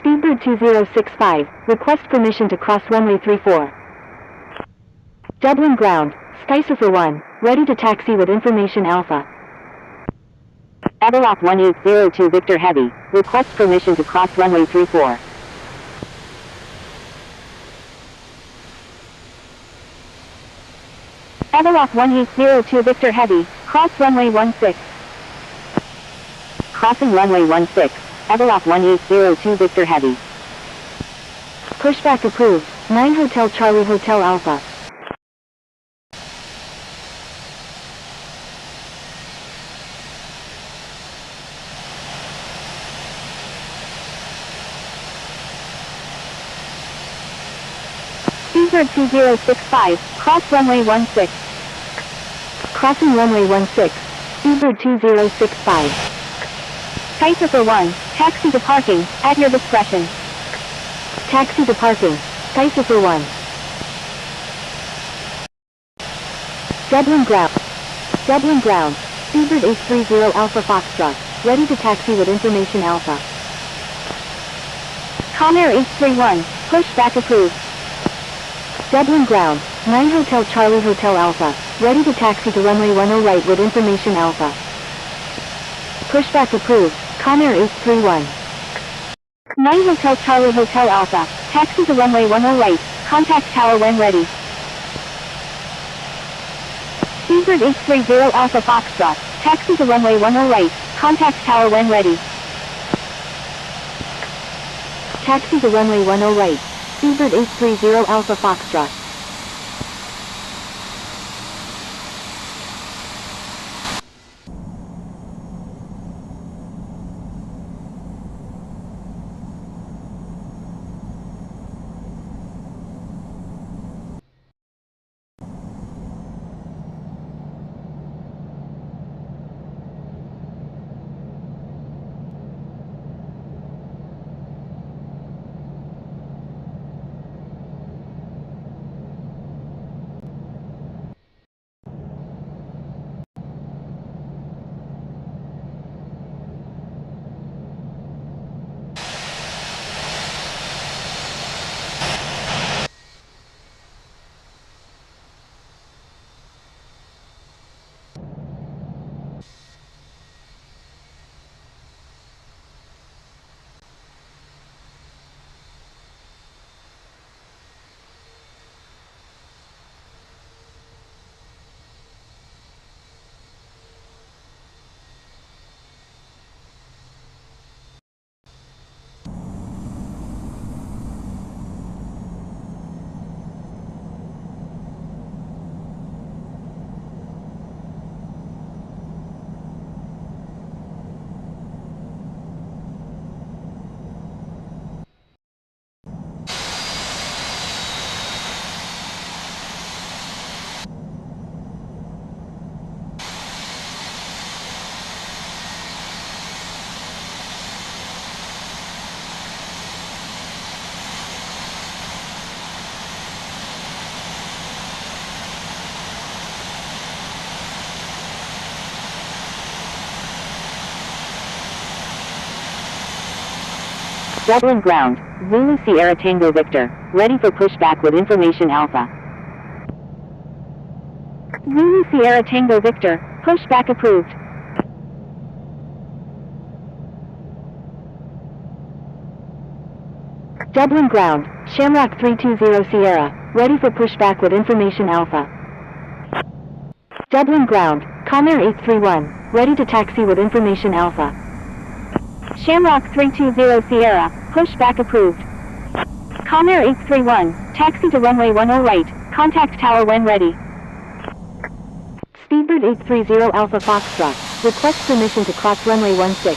Speedbird 2065, request permission to cross runway 34. Dublin ground, Skysurfer 1, ready to taxi with information Alpha.
Avalok 1802 Victor Heavy, request permission to cross runway 34.
Avalok 1802 Victor Heavy, cross runway 16.
Crossing runway 16, Avalok 1802 Victor Heavy.
Pushback approved, 9 Hotel Charlie Hotel Alpha.
Speedbird 2065, cross runway 16.
Crossing runway 16, Speedbird 2065.
Skysurfer 1, taxi to parking, at your discretion.
Taxi to parking, Skysurfer 1. Dublin ground, Speedbird 830 Alpha Foxtrot, ready to taxi with information Alpha.
Comair 831, pushback approved.
Dublin ground, 9 Hotel Charlie Hotel Alpha, ready to taxi to runway 10 right with information Alpha. Pushback approved, Comair 831.
9 Hotel Charlie Hotel Alpha, taxi to runway 10 right, contact tower when ready. Speedbird 830 Alpha Foxtrot, taxi to runway 10 right, contact tower when ready.
Taxi to runway 10 right, Speedbird 830 Alpha Foxtrot.
Dublin ground, Zulu Sierra Tango Victor, ready for pushback with information Alpha.
Zulu Sierra Tango Victor, pushback approved.
Dublin ground, Shamrock 320 Sierra, ready for pushback with information Alpha. Dublin ground, Comair 831, ready to taxi with information Alpha.
Shamrock 320 Sierra, pushback approved. Comair 831, taxi to runway 10 right, contact tower when ready.
Speedbird 830 Alpha Foxtrot, request permission to cross runway 16.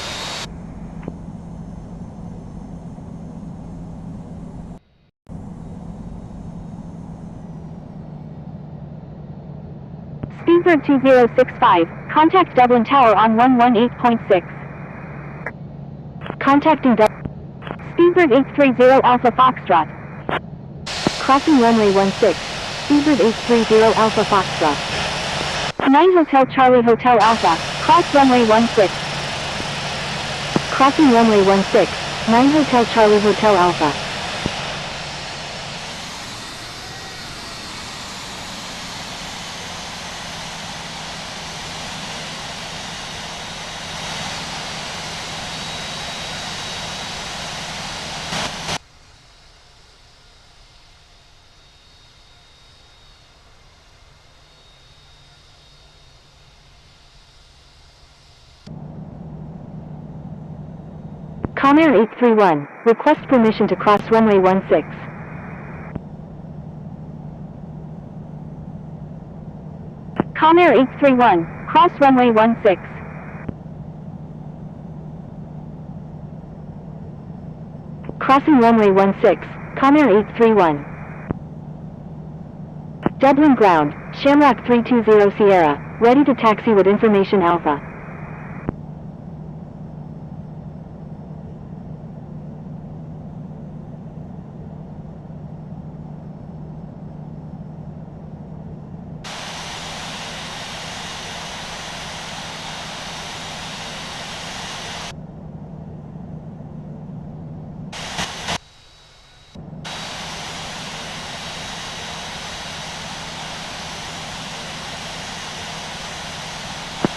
Speedbird 2065, contact Dublin Tower on 118.6.
Contacting
Speedbird 830 Alpha Foxtrot.
Crossing runway 16, Speedbird 830 Alpha Foxtrot.
9 Hotel Charlie Hotel Alpha, cross runway 16.
Crossing runway 16, 9 Hotel Charlie Hotel Alpha. Comair 831, request permission to cross runway 16.
Comair 831, cross runway 16.
Crossing runway 16, Comair 831. Dublin ground, Shamrock 320 Sierra, ready to taxi with information Alpha.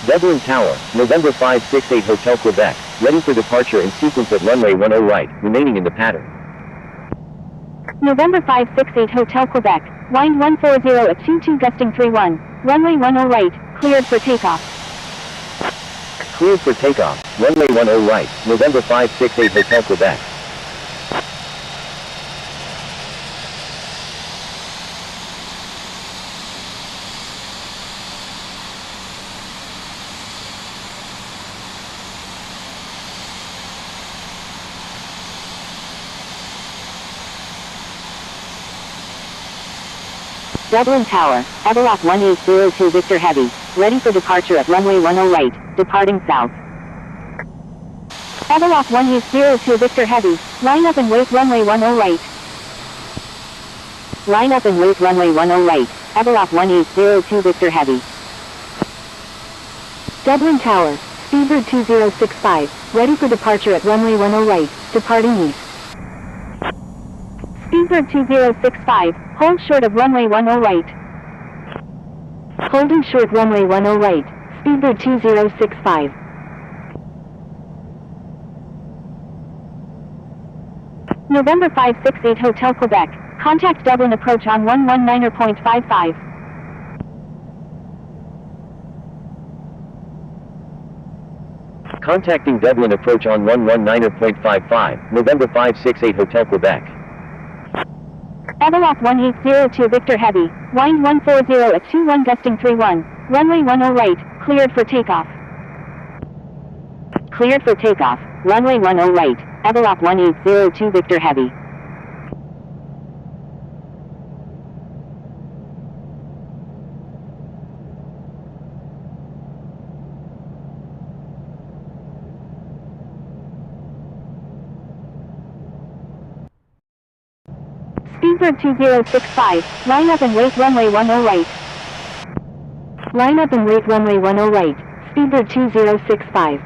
Dublin Tower, November 568 Hotel Quebec, ready for departure in sequence at runway 10 right, remaining in the pattern.
November 568 Hotel Quebec, wind 140 at 22 gusting 31, runway 10 right, cleared for takeoff.
Cleared for takeoff, runway 10 right, November 568 Hotel Quebec.
Dublin Tower, Everlock 1802 Victor Heavy, ready for departure at runway 10 right, departing south.
Everlock 1802 Victor Heavy, line up and wait runway 10 right.
Line up and wait runway 10 right, Everlock 1802 Victor Heavy.
Dublin Tower, Speedbird 2065, ready for departure at runway 10 right, departing east.
Speedbird 2065, hold short of runway 10 right.
Holding short runway 10 right, Speedbird 2065.
November 568 Hotel Quebec, contact Dublin approach on 119.55.
Contacting Dublin approach on 119.55, November 568 Hotel Quebec.
Everlock 1802 Victor Heavy, wind 140 at 21 gusting 31, runway 10 right, cleared for takeoff.
Cleared for takeoff, runway 10 right, Everlock 1802 Victor Heavy.
Speedbird 2065, line up and wait runway 10 right.
Line up and wait runway 10 right, Speedbird 2065.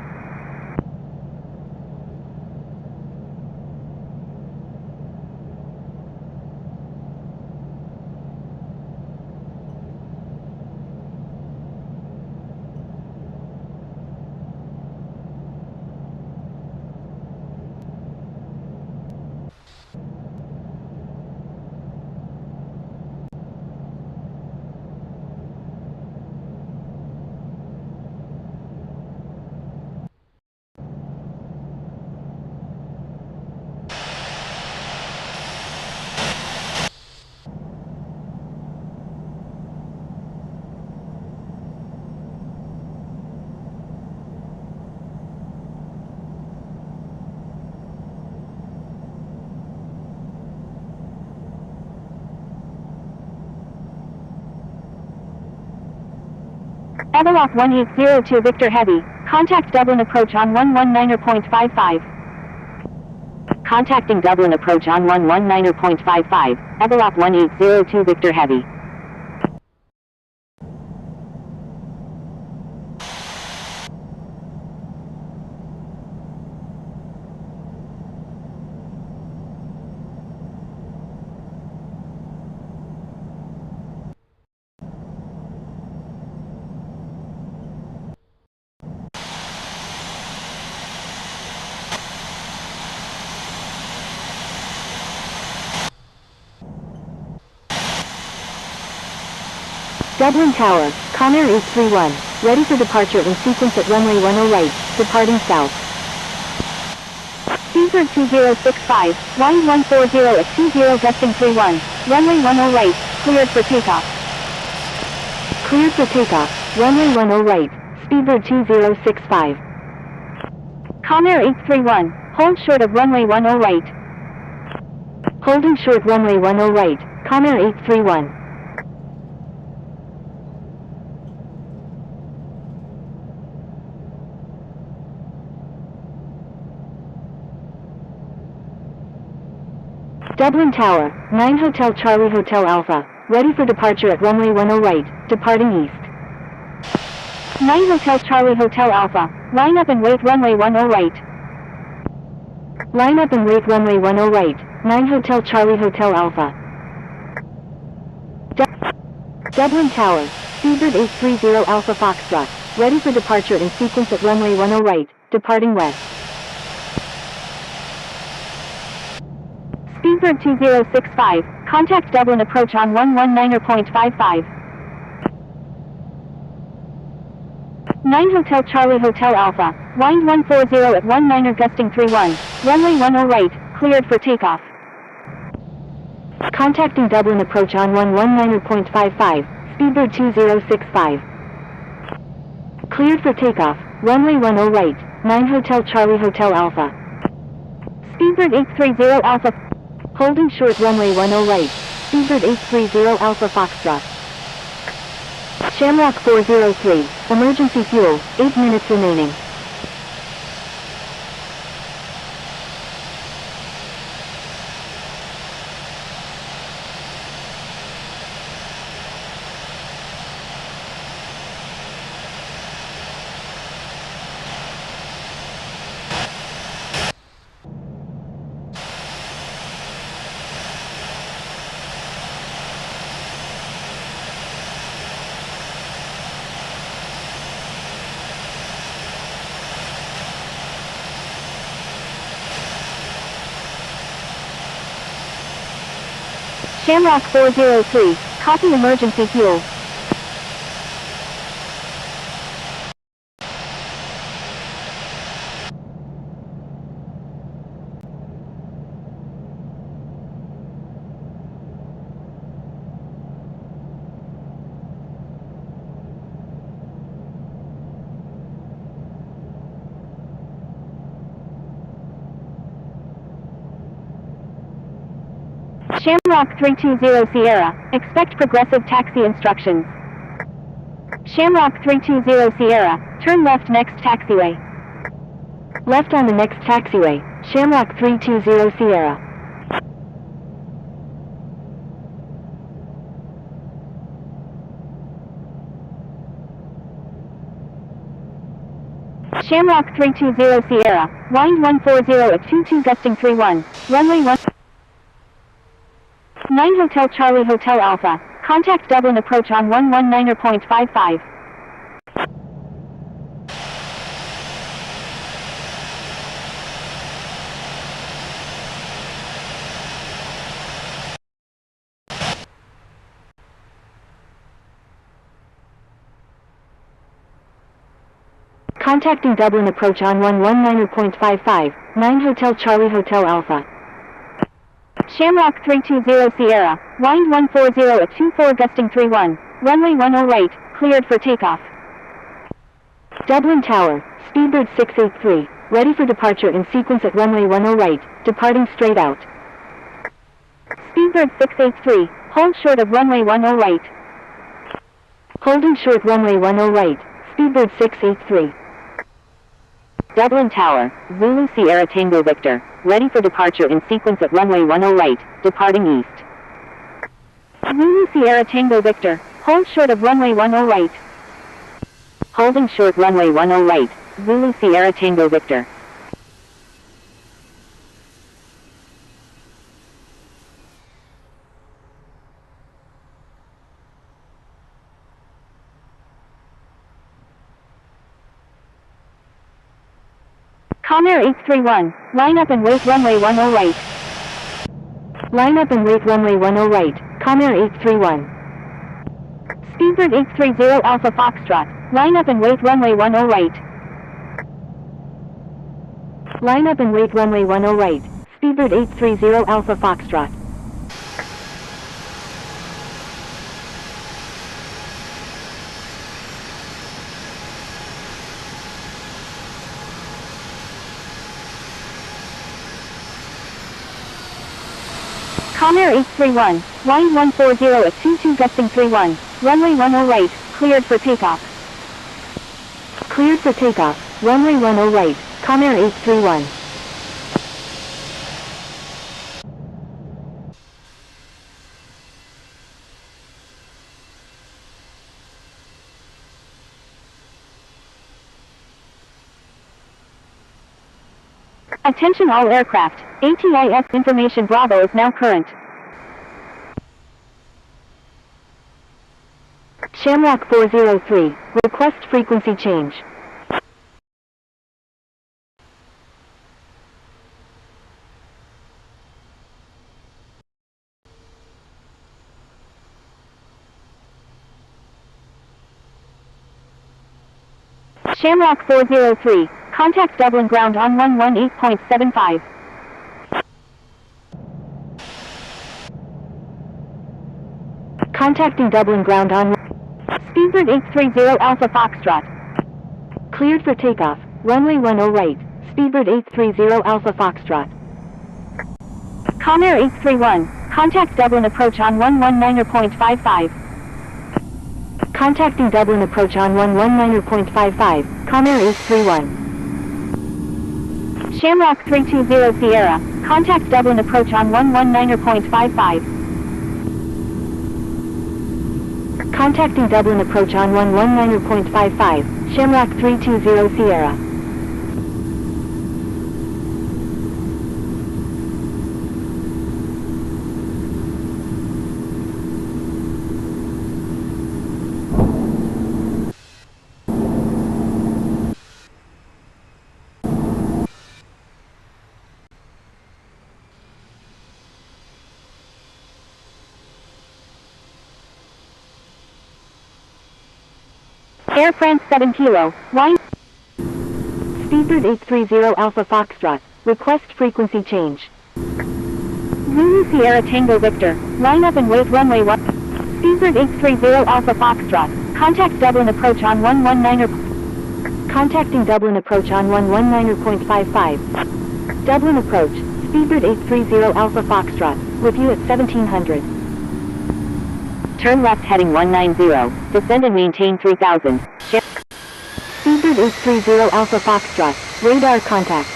Everlock 1802 Victor Heavy, contact Dublin approach on 119.55.
Contacting Dublin approach on 119.55, Everlock 1802 Victor Heavy.
Dublin Tower, Conair 831, ready for departure in sequence at runway 10 right, departing south.
Speedbird 2065, wind 140 at 20 gusting 31, runway 10 right, cleared for takeoff.
Cleared for takeoff, runway 10 right, Speedbird 2065.
Conair 831, hold short of runway 10 right.
Holding short runway 10 right, Conair 831. Dublin Tower, 9 Hotel Charlie Hotel Alpha, ready for departure at runway 10 right, departing east.
9 Hotel Charlie Hotel Alpha, line up and wait runway 10 right.
Line up and wait runway 10 right, 9 Hotel Charlie Hotel Alpha. Dublin Tower, Speedbird 830 Alpha Foxtrot, ready for departure in sequence at runway 10 right, departing west.
Speedbird 2065, contact Dublin approach on 119.55. 9 Hotel Charlie Hotel Alpha, wind 140 at 19 gusting 31, runway 10 right, cleared for takeoff.
Contacting Dublin approach on 119.55, Speedbird 2065. Cleared for takeoff, runway 10 right, 9 Hotel Charlie Hotel Alpha.
Speedbird 830 Alpha.
Holding short runway 10 right, Speedbird 830 Alpha Foxtrot. Shamrock 403, emergency fuel, 8 minutes remaining.
Shamrock 403, copy emergency fuel. Shamrock 320 Sierra, expect progressive taxi instructions. Shamrock 320 Sierra, turn left next taxiway.
Left on the next taxiway, Shamrock 320 Sierra.
Shamrock 320 Sierra, wind 140 at 22 gusting 31, runway 1. 9 Hotel Charlie Hotel Alpha, contact Dublin approach on 119.55.
Contacting Dublin approach on 119.55, 9 Hotel Charlie Hotel Alpha.
Shamrock 320 Sierra, wind 140 at 24 gusting 31, runway 10 right, cleared for takeoff.
Dublin Tower, Speedbird 683, ready for departure in sequence at runway 10 right, departing straight out.
Speedbird 683, hold short of runway 10 right.
Holding short runway 10 right, speedbird 683.
Dublin Tower, Zulu Sierra Tango Victor, ready for departure in sequence at runway 10 right, departing east.
Zulu Sierra Tango Victor, hold short of runway 10 right.
Holding short runway 10 right, Zulu Sierra Tango Victor.
Comair 831, line up and wait runway 10 right.
Line up and wait runway 10 right, Comair 831.
Speedbird 830 Alpha Foxtrot, line up and wait runway 10 right.
Line up and wait runway 10 right, speedbird 830 Alpha Foxtrot.
Comair 831, wind 140 at 22 gusting 31, runway 10 right, cleared for takeoff.
Cleared for takeoff, runway 10 right, Comair 831.
Attention all aircraft, ATIS information Bravo is now current.
Shamrock 403, request frequency change.
Shamrock 403, contact Dublin ground on 118.75.
Contacting Dublin ground on
Speedbird 830 Alpha Foxtrot.
cleared for takeoff, runway 10 right, speedbird 830 Alpha Foxtrot.
Comair 831, contact Dublin approach on 119.55.
Contacting Dublin approach on 119.55, Comair 831.
Shamrock 320 Sierra, contact Dublin approach on 119.55.
Contacting Dublin approach on 119.55, Shamrock 320 Sierra.
Air France 7 Kilo, wind.
Speedbird 830 Alpha Foxtrot, request frequency change.
Zulu Sierra Tango Victor, line up and wait runway 1. Speedbird 830 Alpha Foxtrot, contact Dublin approach on 119.
Contacting Dublin approach on 119.55. Dublin approach, Speedbird 830 Alpha Foxtrot, with you at 1700.
Turn left heading 190, descend and maintain 3000.
Speedbird 830 Alpha Foxtrot, radar contact.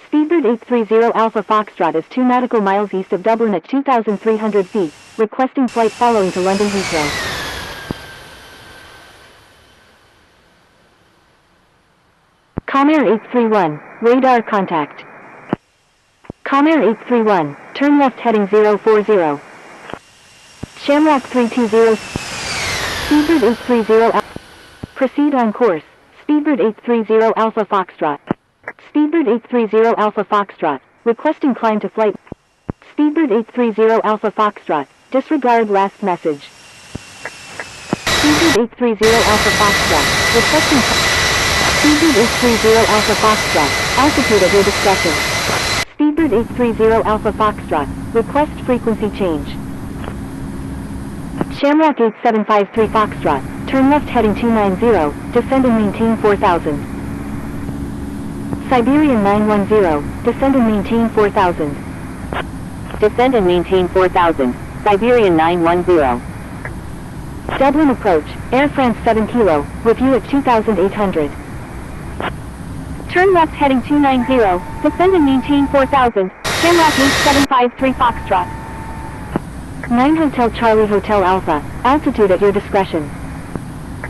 Speedbird 830 Alpha Foxtrot is 2 nautical miles east of Dublin at 2,300 feet, requesting flight following to London Heathrow. Comair 831, radar contact. Comair 831, turn left heading 040. Shamrock 320, Speedbird 830 proceed on course, Speedbird 830 Alpha Foxtrot. Speedbird 830 Alpha Foxtrot, requesting climb to flight. Speedbird 830 Alpha Foxtrot, disregard last message. Speedbird 830 Alpha Foxtrot, requesting Speedbird 830 Alpha Foxtrot, altitude at your discretion. Speedbird 830 Alpha Foxtrot, request frequency change. Shamrock 8753 Foxtrot, turn left heading 290, descend and maintain 4000. Siberian 910, descend and maintain 4000.
Descend and maintain 4000, Siberian 910.
Dublin approach, Air France 7 Kilo, with you at 2,800.
Turn left heading 290, descend and maintain 4,000, Shamrock 8753 Foxtrot.
9 Hotel Charlie Hotel Alpha, altitude at your discretion.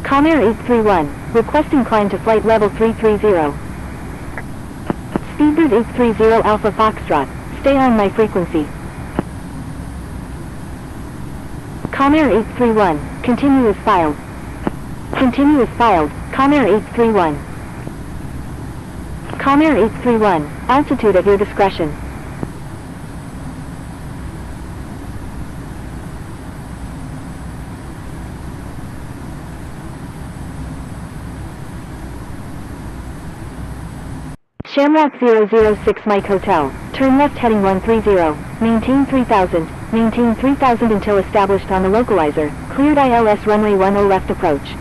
Comair 831, requesting climb to flight level 330. Speedbird 830 Alpha Foxtrot, stay on my frequency. Comair 831, continue as filed. Continue as filed, Comair 831. Comair 831, altitude at your discretion. Shamrock 006 Mike Hotel, turn left heading 130, maintain 3000, maintain 3000 until established on the localizer, cleared ILS runway 10 left approach.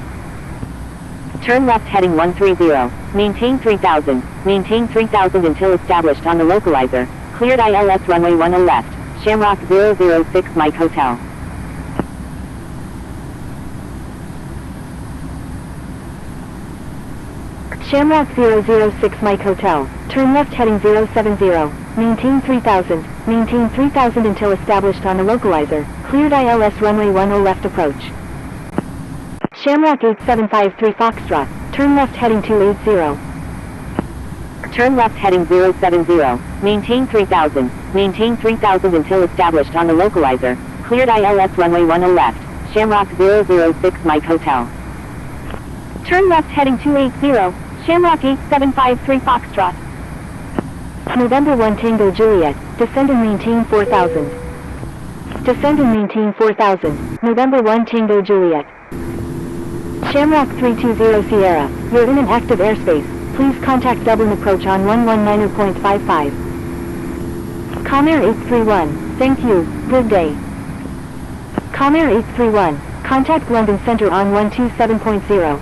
Turn left heading 130, maintain 3000, maintain 3000 until established on the localizer, cleared ILS runway 10 left, Shamrock 006 Mike Hotel.
Shamrock 006 Mike Hotel, turn left heading 070, maintain 3000, maintain 3000 until established on the localizer, cleared ILS runway 10 left approach. Shamrock 8753 Foxtrot, turn left heading 280.
Turn left heading 070, maintain 3000, maintain 3000 until established on the localizer, cleared ILS runway 10 left, Shamrock 006 Mike Hotel.
Turn left heading 280, Shamrock 8753 Foxtrot.
November 1 Tango Juliet, descend and maintain 4000. Descend and maintain 4000, November 1 Tango Juliet. Shamrock 320 Sierra, you're in an active airspace, please contact Dublin approach on 119.55. Comair 831, thank you, good day. Comair 831, contact London Centre on 127.0.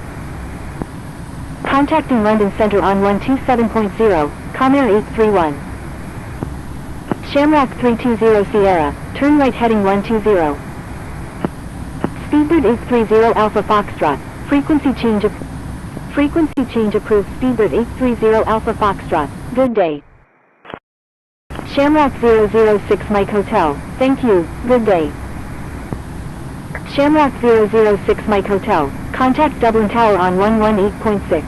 Contacting London Centre on 127.0, Comair 831. Shamrock 320 Sierra, turn right heading 120. Speedbird 830 Alpha Foxtrot, frequency change approved Speedbird 830 Alpha Foxtrot, good day. Shamrock 006 Mike Hotel, thank you, good day. Shamrock 006 Mike Hotel, contact Dublin Tower on 118.6.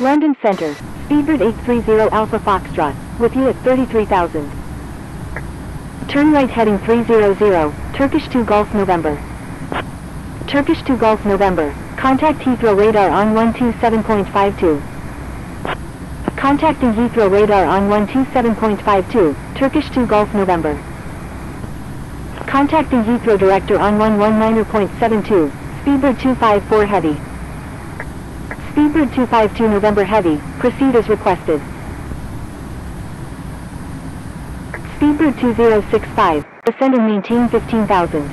London Center, Speedbird 830 Alpha Foxtrot, with you at 33,000. Turn right heading 300, Turkish 2 Golf November. Turkish 2 Golf November, contact Heathrow radar on 127.52. Contacting Heathrow radar on 127.52, Turkish 2 Golf November. Contacting Heathrow director on 119.72, Speedbird 254 Heavy. Speedbird 252 November Heavy, proceed as requested. Speedbird 2065, descend and maintain 15,000.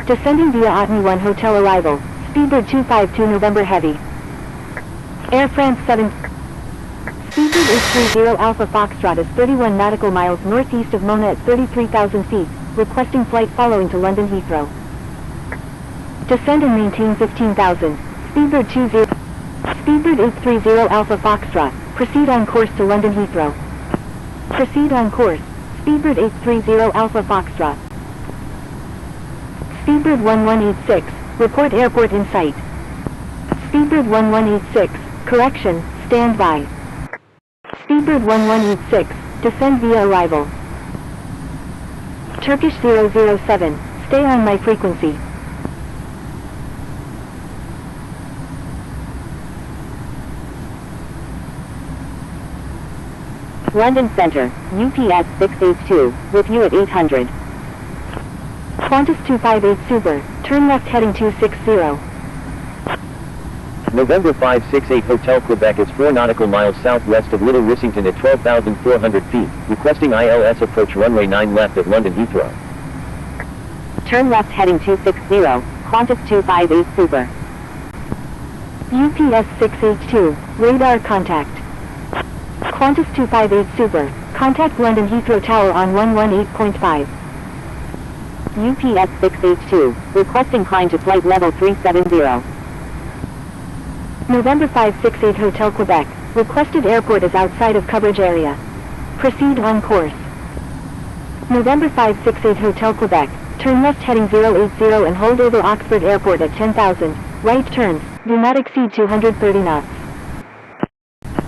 Descending via Otney 1 Hotel arrival, Speedbird 252 November Heavy. Air France 7. Speedbird 830 Alpha Foxtrot is 31 nautical miles northeast of Mona at 33,000 feet, requesting flight following to London Heathrow. Descend and maintain 15,000. Speedbird 830 Alpha Foxtrot, proceed on course to London Heathrow. Proceed on course, Speedbird 830 Alpha Foxtrot. Speedbird 1186, report airport in sight. Speedbird 1186, correction, stand by. Speedbird 1186, descend via arrival. Turkish 007, stay on my frequency.
London Center, UPS 682, with you at 800.
Qantas 258 Super, turn left heading 260.
November 568 Hotel Quebec is 4 nautical miles southwest of Little Rissington at 12,400 feet, requesting ILS approach runway 9 left at London Heathrow.
Turn left heading 260, Qantas 258 Super.
UPS 682, radar contact. Qantas 258 Super, contact London Heathrow Tower on 118.5.
UPS 682, requesting climb to flight level 370.
November 568 Hotel Quebec, requested airport is outside of coverage area. Proceed on course. November 568 Hotel Quebec, turn left heading 080 and hold over Oxford Airport at 10,000, right turns, do not exceed 230 knots.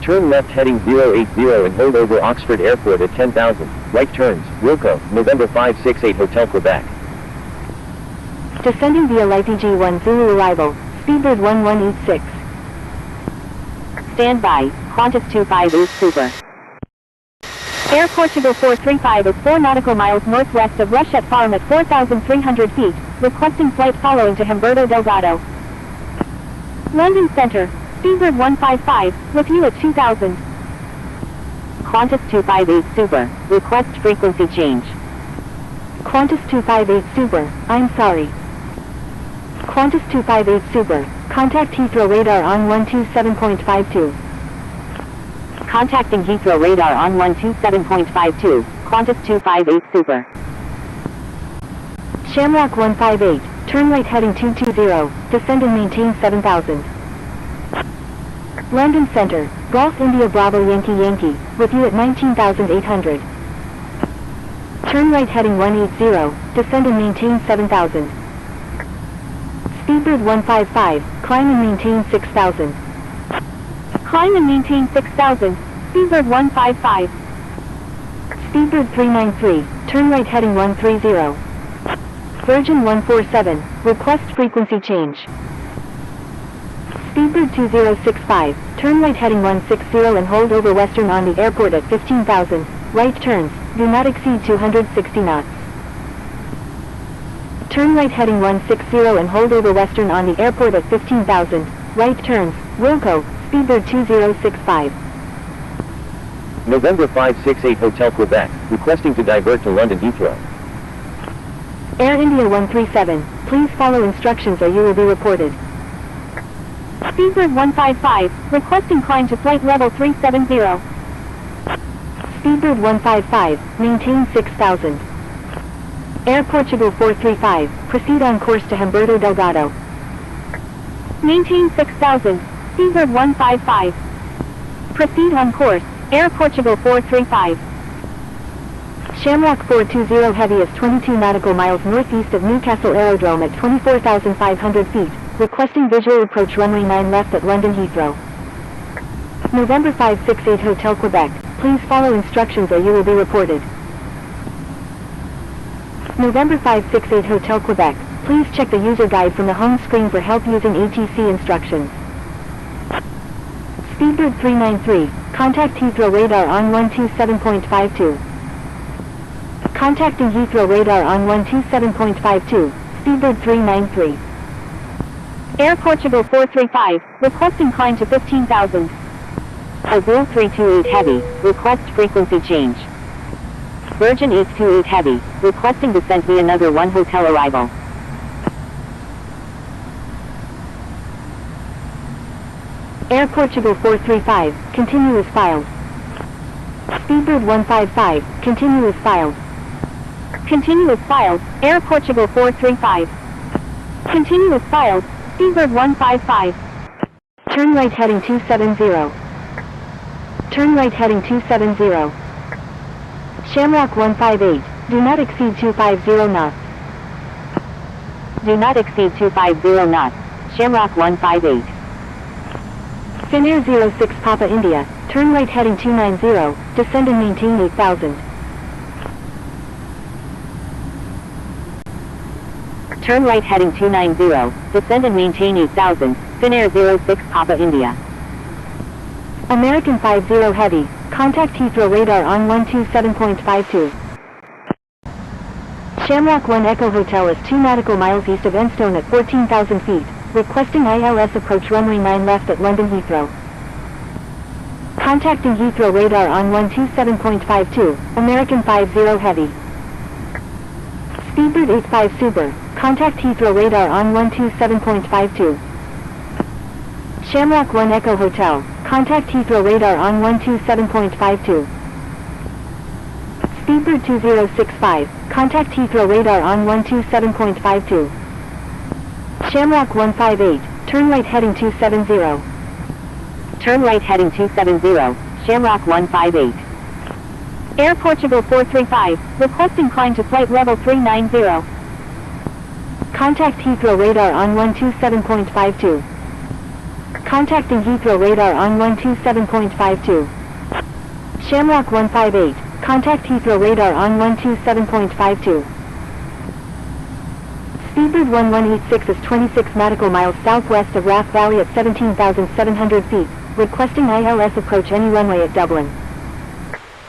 Turn left heading 080 and hold over Oxford Airport at 10,000, right turns, Wilco, November 568 Hotel Quebec.
Descending via LIPG 1 Zulu arrival, Speedbird 1186.
Stand by, Qantas 258 Super.
Air Portugal 435 is 4 nautical miles northwest of Rushet Farm at 4,300 feet, requesting flight following to Humberto Delgado. London Center, Speedbird 155, with you at 2,000.
Qantas 258 Super, request frequency change.
Qantas 258 Super, I'm sorry. Qantas 258 Super, contact Heathrow radar on 127.52.
Contacting Heathrow radar on 127.52, Qantas 258 Super.
Shamrock 158, turn right heading 220, descend and maintain 7,000. London Center, Golf India Bravo Yankee Yankee, with you at 19,800. Turn right heading 180, descend and maintain 7,000. Speedbird 155, climb and maintain 6,000.
Climb and maintain 6,000, Speedbird 155.
Speedbird 393, turn right heading 130. Virgin 147, request frequency change. Speedbird 2065, turn right heading 160 and hold over Western on the airport at 15,000, right turns, do not exceed 260 knots. Turn right heading 160 and hold over Western on the airport at 15,000, right turns, Wilco, Speedbird 2065.
November 568 Hotel Quebec, requesting to divert to London Heathrow.
Air India 137, please follow instructions or you will be reported.
Speedbird 155, requesting climb to flight level 370.
Speedbird 155, maintain 6,000. Air Portugal 435, proceed on course to Humberto Delgado.
Maintain 6,000, Speedbird 155. Proceed on course, Air Portugal 435.
Shamrock 420 Heavy is 22 nautical miles northeast of Newcastle Aerodrome at 24,500 feet, requesting visual approach runway 9 left at London Heathrow. November 568 Hotel Quebec, please follow instructions or you will be reported. November 568 Hotel Quebec, please check the user guide from the home screen for help using ATC instructions. Speedbird 393, contact Heathrow radar on 127.52. Contacting Heathrow radar on 127.52, Speedbird 393.
Air Portugal 435, requesting climb to 15,000.
Azul 328 Heavy, request frequency change. Virgin 828 Heavy, requesting descent via another 1 hotel arrival.
Air Portugal 435, continue as filed. Speedbird 155, continue as filed.
Continue as filed, Air Portugal 435. Continue as filed, Speedbird 155.
Turn right heading 270. Turn right heading 270. Shamrock 158, do not exceed 250 knots.
Do not exceed 250 knots. Shamrock 158.
Finnair 06 Papa India, turn right heading 290, descend and maintain 8000.
Turn right heading 290, descend and maintain 8000, Finnair 06 Papa India.
American 50 Heavy, contact Heathrow radar on 127.52. Shamrock 1 Echo Hotel is 2 nautical miles east of Enstone at 14,000 feet, requesting ILS approach runway 9 left at London Heathrow. Contacting Heathrow radar on 127.52, American 50 Heavy. Speedbird 85 Super, contact Heathrow radar on 127.52. Shamrock 1 Echo Hotel, contact Heathrow radar on 127.52. Speedbird 2065, contact Heathrow radar on 127.52. Shamrock 158, turn right heading 270.
Turn right heading 270, Shamrock 158.
Air Portugal 435, requesting climb to flight level 390.
Contact Heathrow radar on 127.52. Contacting Heathrow radar on 127.52. Shamrock 158, contact Heathrow radar on 127.52. Speedbird 1186 is 26 nautical miles southwest of Rath Valley at 17,700 feet, requesting ILS approach any runway at Dublin.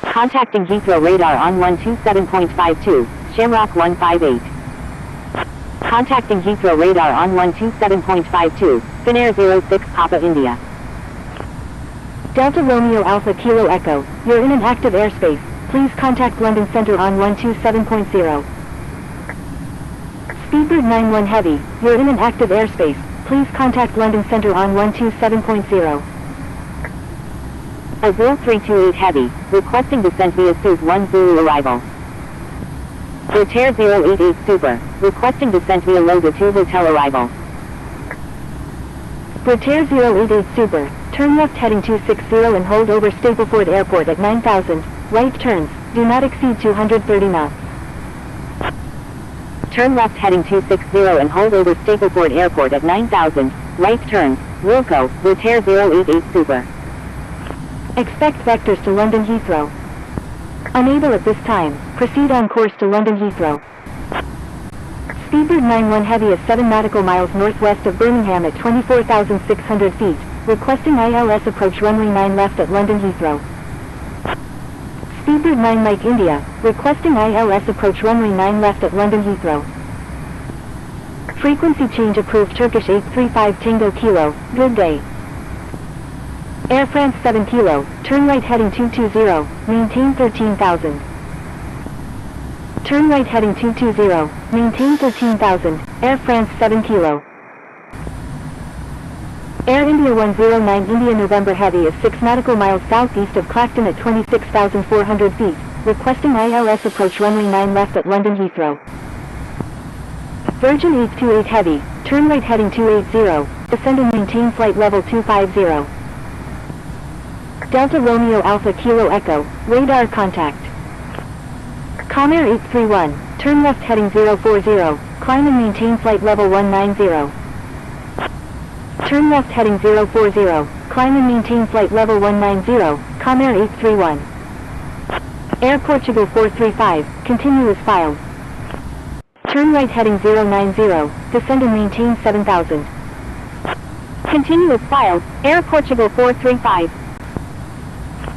Contacting Heathrow radar on 127.52, Shamrock 158. Contacting Heathrow radar on 127.52, Finnair 06 Papa India.
Delta Romeo Alpha Kilo Echo, you're in an active airspace, please contact London Center on 127.0. Speedbird 91 Heavy, you're in an active airspace, please contact London Center on 127.0.
Azul 328 Heavy, requesting descent via Suez 1 Zulu arrival. Rotair 088 Super, requesting descent via Loga 2 hotel arrival.
Rotair 088 Super, turn left heading 260 and hold over Stapleford Airport at 9,000, right turns, do not exceed 230 knots.
Turn left heading 260 and hold over Stapleford Airport at 9,000, right turns, Wilco, Rotair 088 Super.
Expect vectors to London Heathrow. Unable at this time, proceed on course to London Heathrow. Speedbird 91 Heavy is 7 nautical miles northwest of Birmingham at 24,600 feet, requesting ILS approach runway 9 left at London Heathrow. Speedbird 9 Mike India, requesting ILS approach runway 9 left at London Heathrow. Frequency change approved Turkish 835 Tango Kilo, good day. Air France 7 Kilo, turn right heading 220, maintain 13,000. Turn right heading 220, maintain 13,000, Air France 7 Kilo. Air India 109 India November Heavy is 6 nautical miles southeast of Clacton at 26,400 feet, requesting ILS approach runway 9 left at London Heathrow. Virgin 828 Heavy, turn right heading 280, descend and maintain flight level 250. Delta Romeo Alpha Kilo Echo, radar contact. Comair 831, turn left heading 040, climb and maintain flight level 190. Turn left heading 040, climb and maintain flight level 190, Comair 831. Air Portugal 435, continue as filed. Turn right heading 090, descend and maintain 7000.
Continue as filed, Air Portugal 435.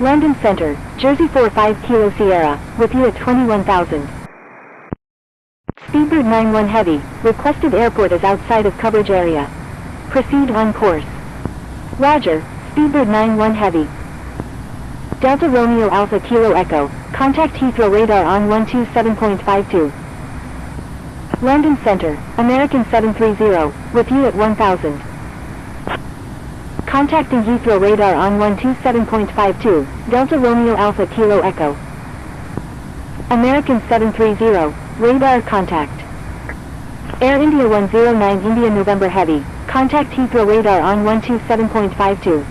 London Center, Jersey 45 Kilo Sierra, with you at 21,000. Speedbird 91 Heavy, requested airport is outside of coverage area. Proceed on course. Roger, Speedbird 91 Heavy. Delta Romeo Alpha Kilo Echo, contact Heathrow radar on 127.52. London Center, American 730, with you at 1000. Contacting Heathrow radar on 127.52, Delta Romeo Alpha Kilo Echo. American 730, radar contact. Air India 109 India November Heavy, contact Heathrow radar on 127.52.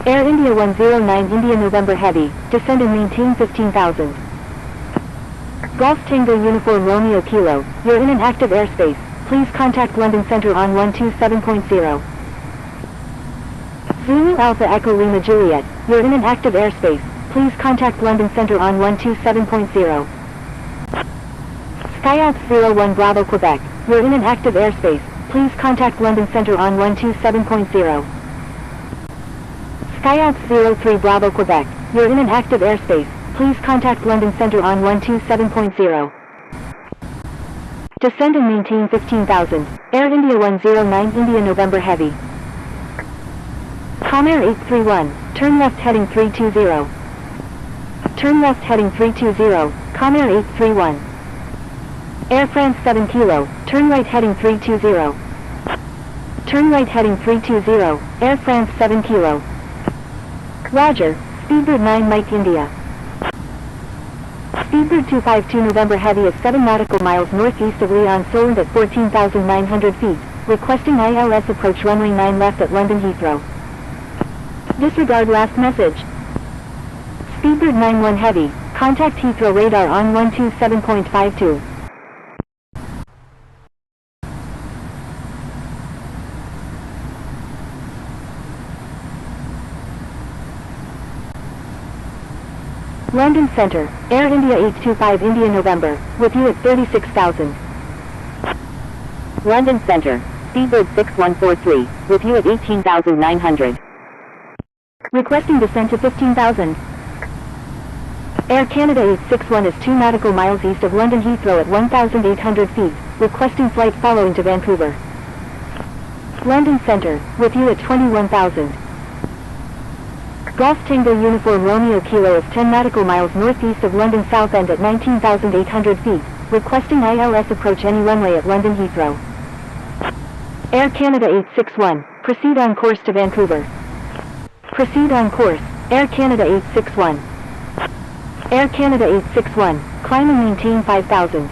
Air India 109 India November Heavy, descend and maintain 15,000. Golf Tango Uniform Romeo Kilo, you're in an active airspace, please contact London Center on 127.0. Zulu Alpha Echo Lima Juliet, you're in an active airspace, please contact London Center on 127.0. Skyalps 01 Bravo Quebec, you're in an active airspace, please contact London Center on 127.0. Skyalps 03 Bravo Quebec, you're in an active airspace, please contact London Center on 127.0. Descend and maintain 15,000, Air India 109 India November Heavy. Comair 831, turn left heading 320. Turn left heading 320, Comair 831. Air France 7 Kilo, turn right heading 320. Turn right heading 320, Air France 7 Kilo. Roger, Speedbird 9 Mike India. Speedbird 252 November Heavy is 7 nautical miles northeast of Lyon Solent at 14,900 feet, requesting ILS approach runway 9 left at London Heathrow. Disregard last message. Speedbird 91 Heavy, contact Heathrow radar on 127.52. London Center, Air India 825 India November, with you at 36,000.
London Center, Speedbird 6143, with you at 18,900.
Requesting descent to 15,000. Air Canada 861 is 2 nautical miles east of London Heathrow at 1,800 feet, requesting flight following to Vancouver. London Center, with you at 21,000. Golf Tango Uniform Romeo Kilo is 10 nautical miles northeast of London Southend at 19,800 feet, requesting ILS approach any runway at London Heathrow. Air Canada 861, proceed on course to Vancouver. Proceed on course, Air Canada 861. Air Canada 861, climb and maintain 5,000.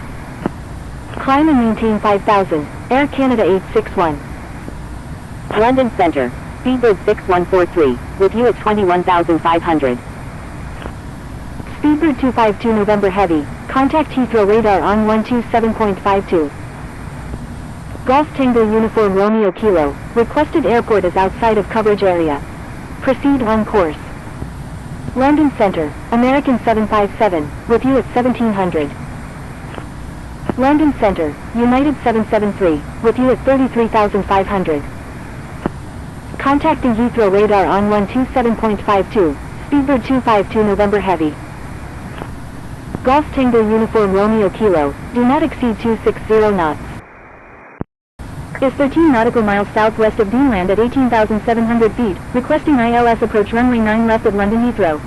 Climb and maintain 5,000, Air Canada 861.
London Center, Speedbird 6143, with you at 21,500.
Speedbird 252 November Heavy, contact Heathrow radar on 127.52. Golf Tango Uniform Romeo Kilo, requested airport is outside of coverage area. Proceed on course. London Center, American 757, with you at 1700. London Center, United 773, with you at 33,500. Contacting Heathrow radar on 127.52, Speedbird 252 November Heavy. Golf Tango Uniform Romeo Kilo, do not exceed 260 knots. Is 13 nautical miles southwest of Deanland at 18,700 feet, requesting ILS approach runway 9 left at London Heathrow.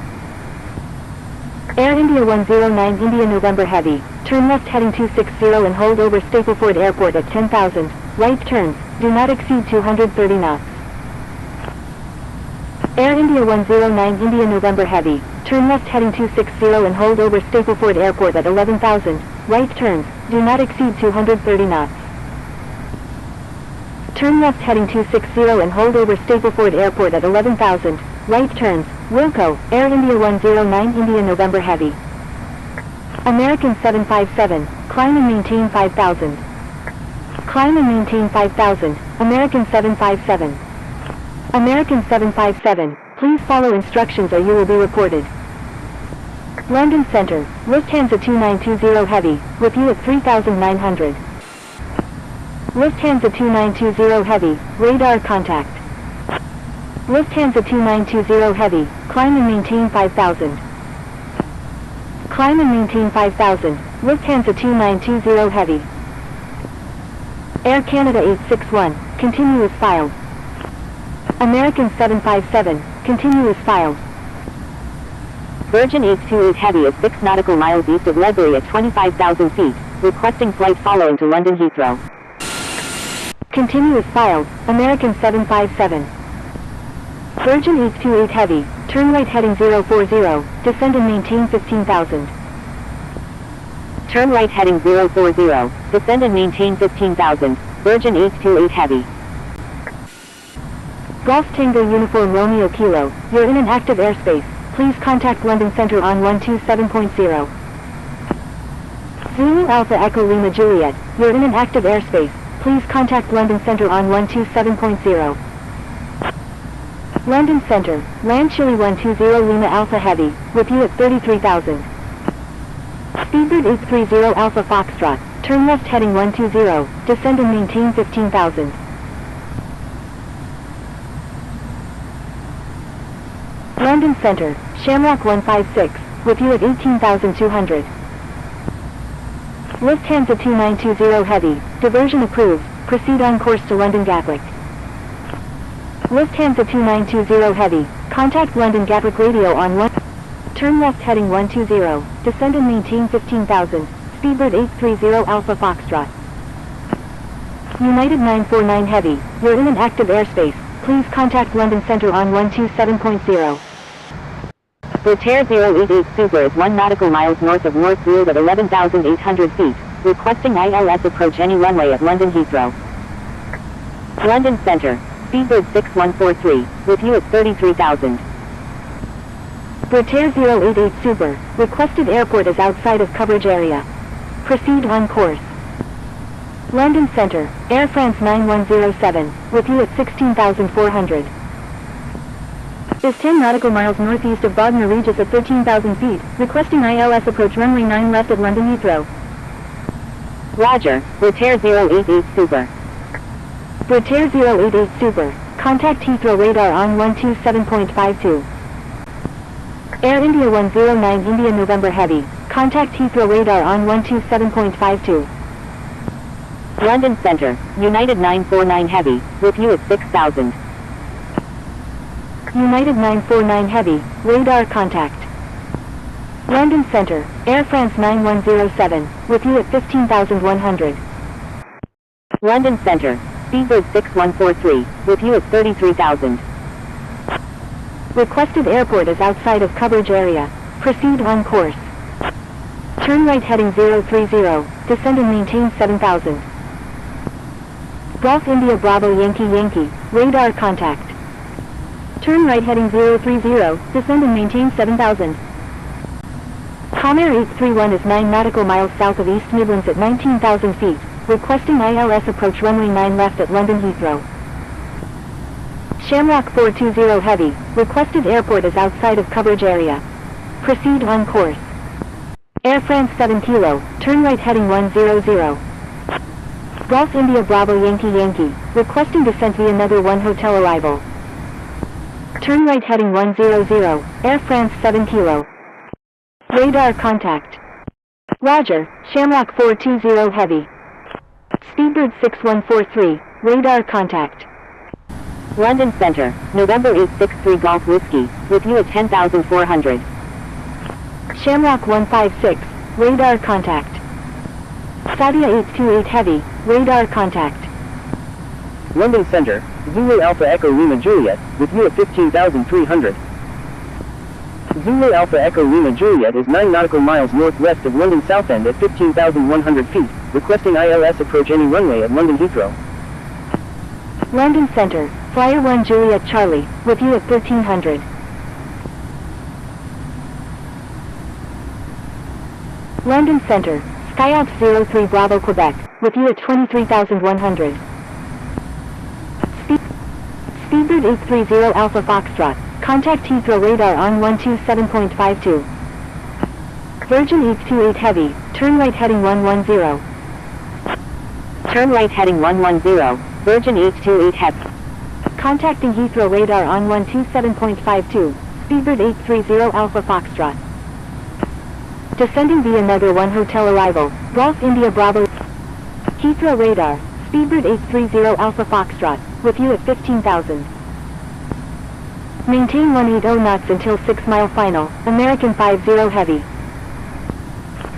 Air India 109 India November Heavy, turn left heading 260 and hold over Stapleford Airport at 10,000, right turns, do not exceed 230 knots. Air India 109 India November Heavy, turn left heading 260 and hold over Stapleford Airport at 11,000, right turns, do not exceed 230 knots. Turn left heading 260 and hold over Stapleford Airport at 11,000, right turns, Wilco, Air India 109 India November Heavy. American 757, climb and maintain 5,000. Climb and maintain 5,000, American 757. American 757, please follow instructions or you will be reported. London Center, Lufthansa 2920 Heavy, with you at 3,900. Lufthansa 2920 Heavy, radar contact. Lufthansa 2920 Heavy, climb and maintain 5,000. Climb and maintain 5,000, Lufthansa 2920 Heavy. Air Canada 861, continue as filed. American 757, continue as filed.
Virgin 828 Heavy is 6 nautical miles east of Ledbury at 25,000 feet, requesting flight following to London Heathrow.
Continue as filed, American 757. Virgin 828 Heavy, turn right heading 040, descend and maintain 15,000.
Turn right heading 040, descend and maintain 15,000, Virgin 828 Heavy.
Golf Tango Uniform Romeo Kilo, you're in an active airspace, please contact London Center on 127.0. Zulu Alpha Echo Lima Juliet, you're in an active airspace, please contact London Center on 127.0. London Center, Land Chile 120 Lima Alpha Heavy, with you at 33,000. Speedbird 830 Alpha Foxtrot, turn left heading 120, descend and maintain 15,000. London Center, Shamrock 156, with you at 18,200. Lufthansa 2920 Heavy, diversion approved, proceed on course to London Gatwick. Lufthansa 2920 Heavy, contact London Gatwick Radio on 1. Turn left heading 120, descend and maintain 15,000, Speedbird 830 Alpha Foxtrot. United 949 Heavy, you're in an active airspace, please contact London Center on 127.0.
Britair 088 Super is 1 nautical miles north of Northfield at 11,800 feet, requesting ILS approach any runway at London Heathrow. London Center, Speedbird 6143, with you at 33,000.
Britair 088 Super, requested airport is outside of coverage area. Proceed on course. London Center, Air France 9107, with you at 16,400. Is 10 nautical miles northeast of Bognor Regis at 13,000 feet, requesting ILS approach runway 9 left at London Heathrow.
Roger, Britair 088 Super.
Britair 088 Super, contact Heathrow radar on 127.52. Air India 109 India November Heavy, contact Heathrow radar on 127.52.
London Center, United 949 Heavy, with you at 6,000.
United 949 Heavy, radar contact. London Center, Air France 9107, with you at 15,100.
London Center, Speedbird 6143, with you at 33,000.
Requested airport is outside of coverage area. Proceed on course. Turn right heading 030, descend and maintain 7,000. Golf India Bravo Yankee Yankee, radar contact. Turn right heading 030, descend and maintain 7,000. Comair 831 is 9 nautical miles south of East Midlands at 19,000 feet, requesting ILS approach runway 9 left at London Heathrow. Shamrock 420 Heavy, requested airport is outside of coverage area. Proceed on course. Air France 7 Kilo, turn right heading 100. Golf India Bravo Yankee Yankee, requesting descent via another 1 hotel arrival. Turn right heading 100, Air France 7 Kilo. Radar contact. Roger, Shamrock 420 Heavy. Speedbird 6143, radar contact.
London Center, November 863 Golf Whiskey, with you at 10,400.
Shamrock 156, radar contact. Saudia 828 Heavy, radar contact.
London Center, Zulu Alpha Echo Lima Juliet, with you at 15,300. Zulu Alpha Echo Lima Juliet is 9 nautical miles northwest of London Southend at 15,100 feet, requesting ILS approach any runway at London Heathrow.
London Center, Flyer 1 Juliet Charlie, with you at 1300. London Center, Skyalps 03 Bravo Quebec, with you at 23,100. Speedbird 830 Alpha Foxtrot. Contact Heathrow radar on 127.52. Virgin 828 Heavy. Turn right heading 110.
Turn right heading 110. Virgin 828 Heavy.
Contacting Heathrow radar on 127.52. Speedbird 830 Alpha Foxtrot. Descending via Nether 1 Hotel Arrival. Golf India Bravo. Heathrow radar. Speedbird 830 Alpha Foxtrot. With you at 15,000. Maintain 180 knots until 6 mile final. American 50 Heavy.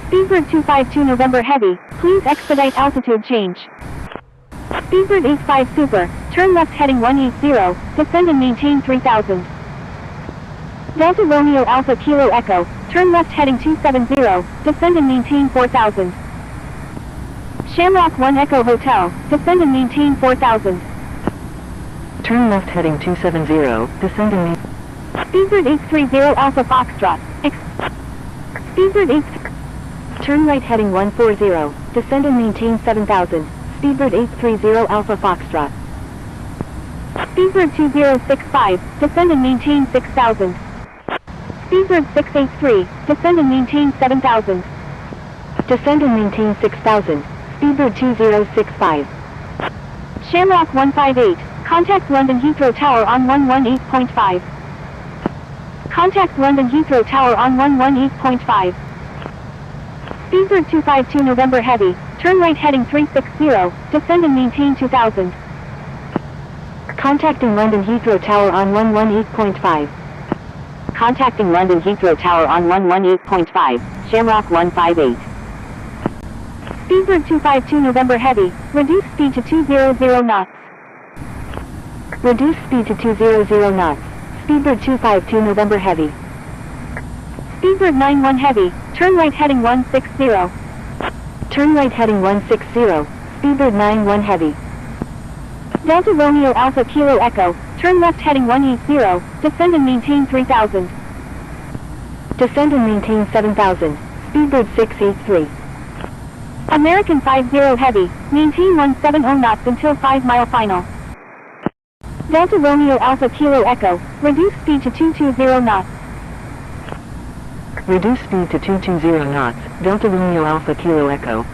Speedbird 252 November Heavy. Please expedite altitude change. Speedbird 85 Super. Turn left heading 180. Descend and maintain 3,000. Delta Romeo Alpha Kilo Echo. Turn left heading 270. Descend and maintain 4,000. Shamrock 1 Echo Hotel. Descend and maintain 4,000.
Turn left heading 270. Descend and maintain.
Speedbird 830 Alpha Foxtrot. Speedbird 8.
Turn right heading 140. Descend and maintain 7,000. Speedbird 830 Alpha Foxtrot.
Speedbird 2065. Descend and maintain 6,000. Speedbird 683. Descend and maintain 7,000.
Descend and maintain 6,000. Speedbird 2065.
Shamrock 158. Contact London Heathrow Tower on 118.5. Contact London Heathrow Tower on 118.5. Speedbird 252 November Heavy. Turn right heading 360. Descend and maintain 2,000.
Contacting London Heathrow Tower on 118.5.
Contacting London Heathrow Tower on 118.5. Shamrock 158.
Speedbird 252 November Heavy. Reduce speed to 200 knots.
Reduce speed to 200 knots. Speedbird 252 November Heavy.
Speedbird 91 Heavy. Turn right heading 160.
Turn right heading 160. Speedbird 91 Heavy.
Delta Romeo Alpha Kilo Echo. Turn left heading 180. Descend and maintain 3,000.
Descend and maintain 7,000. Speedbird 683.
American 50 Heavy. Maintain 170 knots until 5 mile final. Delta Romeo Alpha Kilo Echo. Reduce speed to 220 knots.
Reduce speed to 220 knots. Delta Romeo Alpha Kilo Echo.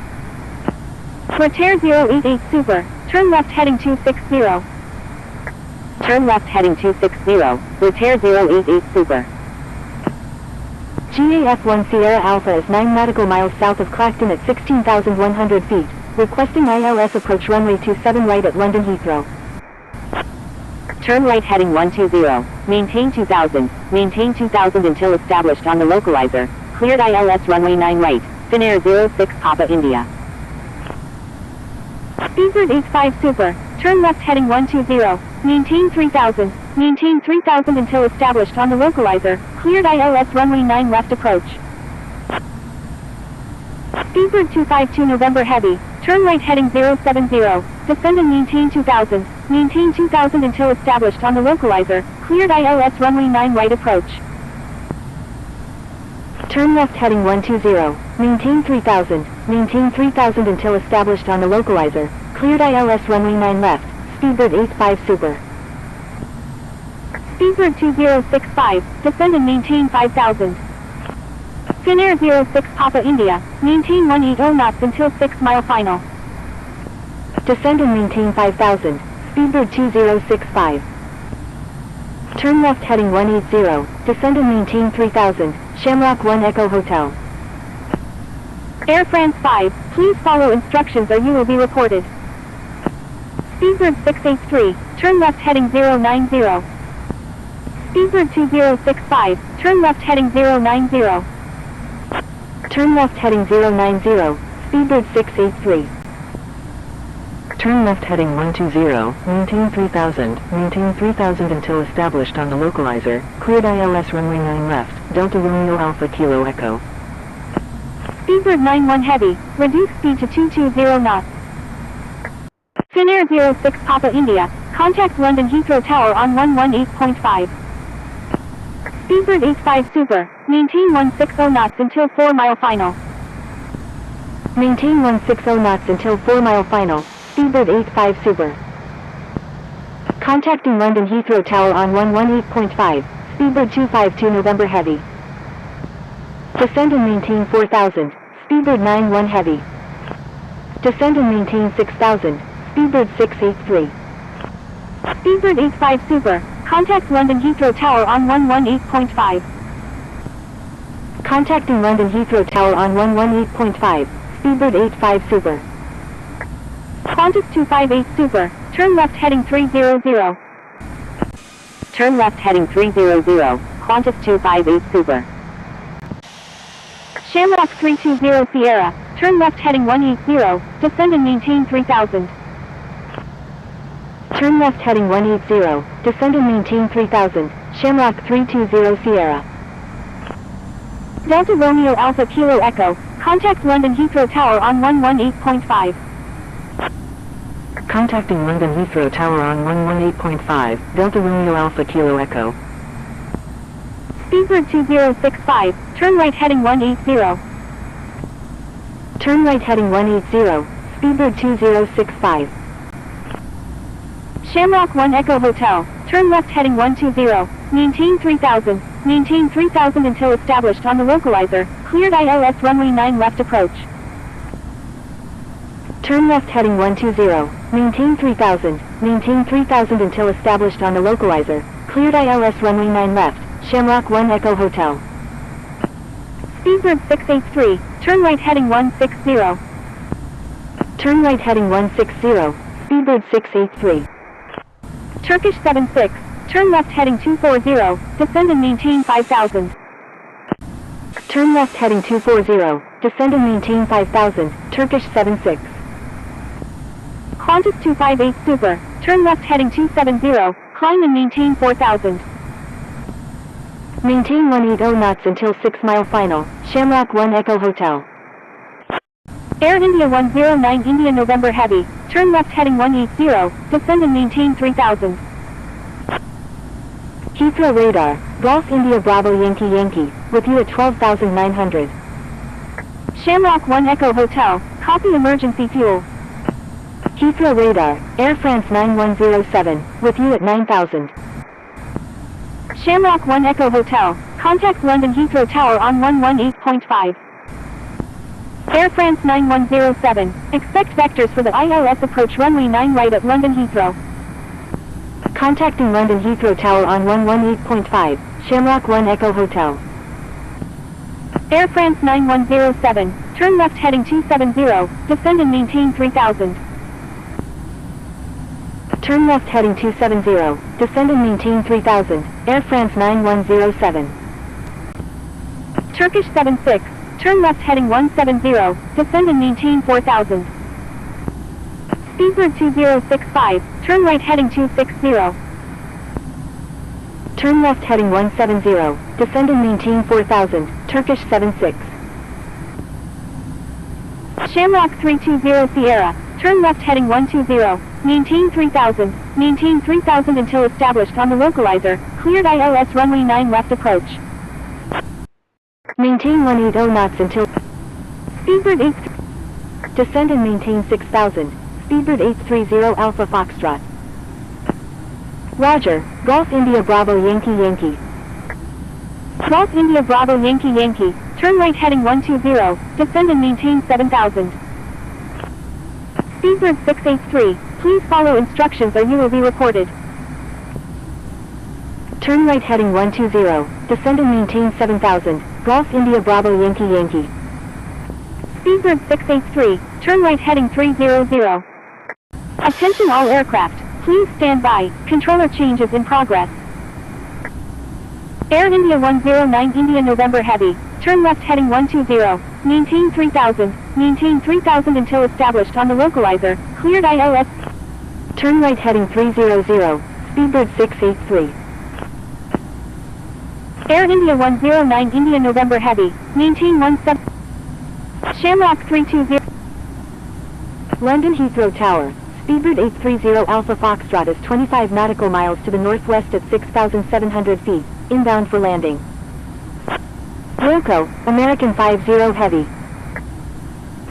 Rotair 088 Super. Turn left heading 260.
Turn left heading 260. Rotair 088 Super.
GAF-1 Sierra Alpha is 9 nautical miles south of Clacton at 16,100 feet. Requesting ILS approach runway 27 right at London Heathrow.
Turn right heading 120. Maintain 2,000. Maintain 2,000 until established on the localizer. Cleared ILS runway 9 right. Finnair 06 Papa India.
Speedbird 85 Super. Turn left heading 120. Maintain 3,000. Maintain 3,000 until established on the localizer. Cleared ILS runway 9 left approach. Speedbird 252 November Heavy. Turn right heading 070. Descend and maintain 2,000. Maintain 2,000 until established on the localizer. Cleared ILS runway 9 right approach.
Turn left heading 120. Maintain 3,000. Maintain 3,000 until established on the localizer. Cleared ILS runway 9 left. Speedbird 85 Super.
Speedbird 2065. Descend and maintain 5,000. Finnair 06 Papa India. Maintain 180 knots until 6 mile final.
Descend and maintain 5,000. Speedbird 2065. Turn left heading 180. Descend and maintain 3,000. Shamrock 1 Echo Hotel.
Air France 5. Please follow instructions or you will be reported. Speedbird 683. Turn left heading 090. Speedbird 2065. Turn left heading 090.
Turn left heading 090. Speedbird 683. Turn left heading 120. Maintain 3,000. Maintain 3,000 until established on the localizer. Cleared ILS runway 9 left. Delta Romeo Alpha Kilo Echo.
Speedbird 91 Heavy. Reduce speed to 220 knots. Finnair 06 Papa India. Contact London Heathrow Tower on 118.5. Speedbird 85 Super. Maintain 160 knots until 4 mile final.
Maintain 160 knots until 4 mile final. Speedbird 85 Super. Contacting London Heathrow Tower on 118.5, Speedbird 252 November Heavy. Descend and maintain 4000, Speedbird 91 Heavy. Descend and maintain 6000, Speedbird 683.
Speedbird 85 Super, contact London Heathrow Tower on 118.5.
Contacting London Heathrow Tower on 118.5, Speedbird 85 Super.
Qantas 258 Super, turn left heading 300.
Turn left heading 300, Qantas 258 Super.
Shamrock 320 Sierra, turn left heading 180, descend and maintain 3000.
Turn left heading 180, descend and maintain 3000, Shamrock 320 Sierra.
Delta Romeo Alpha Kilo Echo, contact London Heathrow Tower on 118.5.
Contacting London Heathrow Tower on 118.5, Delta Romeo Alpha Kilo Echo.
Speedbird 2065, turn right heading 180.
Turn right heading 180, Speedbird 2065.
Shamrock 1 Echo Hotel, turn left heading 120, maintain 3000, maintain 3000 until established on the localizer, cleared ILS runway 9 left approach.
Turn left heading 120, maintain 3000 until established on the localizer, cleared ILS runway 9 left, Shamrock 1 Echo Hotel.
Speedbird 683, turn right heading 160.
Turn right heading 160, Speedbird 683.
Turkish 76, turn left heading 240, descend and maintain 5000.
Turn left heading 240, descend and maintain 5000, Turkish 76.
Qantas 258 Super, turn left heading 270, climb and maintain 4000.
Maintain 180 knots until 6 mile final, Shamrock 1 Echo Hotel.
Air India 109 India November Heavy, turn left heading 180, descend and maintain 3000.
Heathrow Radar, Golf India Bravo Yankee Yankee, with you at 12,900.
Shamrock 1 Echo Hotel, copy emergency fuel.
Heathrow Radar, Air France 9107, with you at 9,000.
Shamrock 1 Echo Hotel, contact London Heathrow Tower on 118.5. Air France 9107, expect vectors for the ILS approach runway 9 right at London Heathrow.
Contacting London Heathrow Tower on 118.5, Shamrock 1 Echo Hotel.
Air France 9107, turn left heading 270, descend and maintain 3000.
Turn left heading 270, descend and maintain 3000, Air France 9107.
Turkish 76, turn left heading 170, descend and maintain 4000. Speedbird 2065, turn right heading 260.
Turn left heading 170, descend and maintain 4000, Turkish 76.
Shamrock 320 Sierra, turn left heading 120, maintain 3000 until established on the localizer, cleared ILS runway 9 left approach.
Maintain 180 knots until
Speedbird 8,
descend and maintain 6000, Speedbird 830 Alpha Foxtrot. Roger, Golf India Bravo Yankee Yankee.
Golf India Bravo Yankee Yankee, turn right heading 120, descend and maintain 7000. Speedbird 683, please follow instructions or you will be reported.
Turn right heading 120, descend and maintain 7000, Golf India Bravo Yankee Yankee.
Speedbird 683, turn right heading 300. Attention all aircraft, please stand by, controller change is in progress. Air India 109 India November Heavy, turn left heading 120, maintain 3000 until established on the localizer, cleared ILS.
Turn right heading 300, Speedbird 683.
Air India 109 India November Heavy, maintain 17. Shamrock 320.
London Heathrow Tower, Speedbird 830 Alpha Foxtrot is 25 nautical miles to the northwest at 6,700 feet, inbound for landing. Wilco, American 50 Heavy.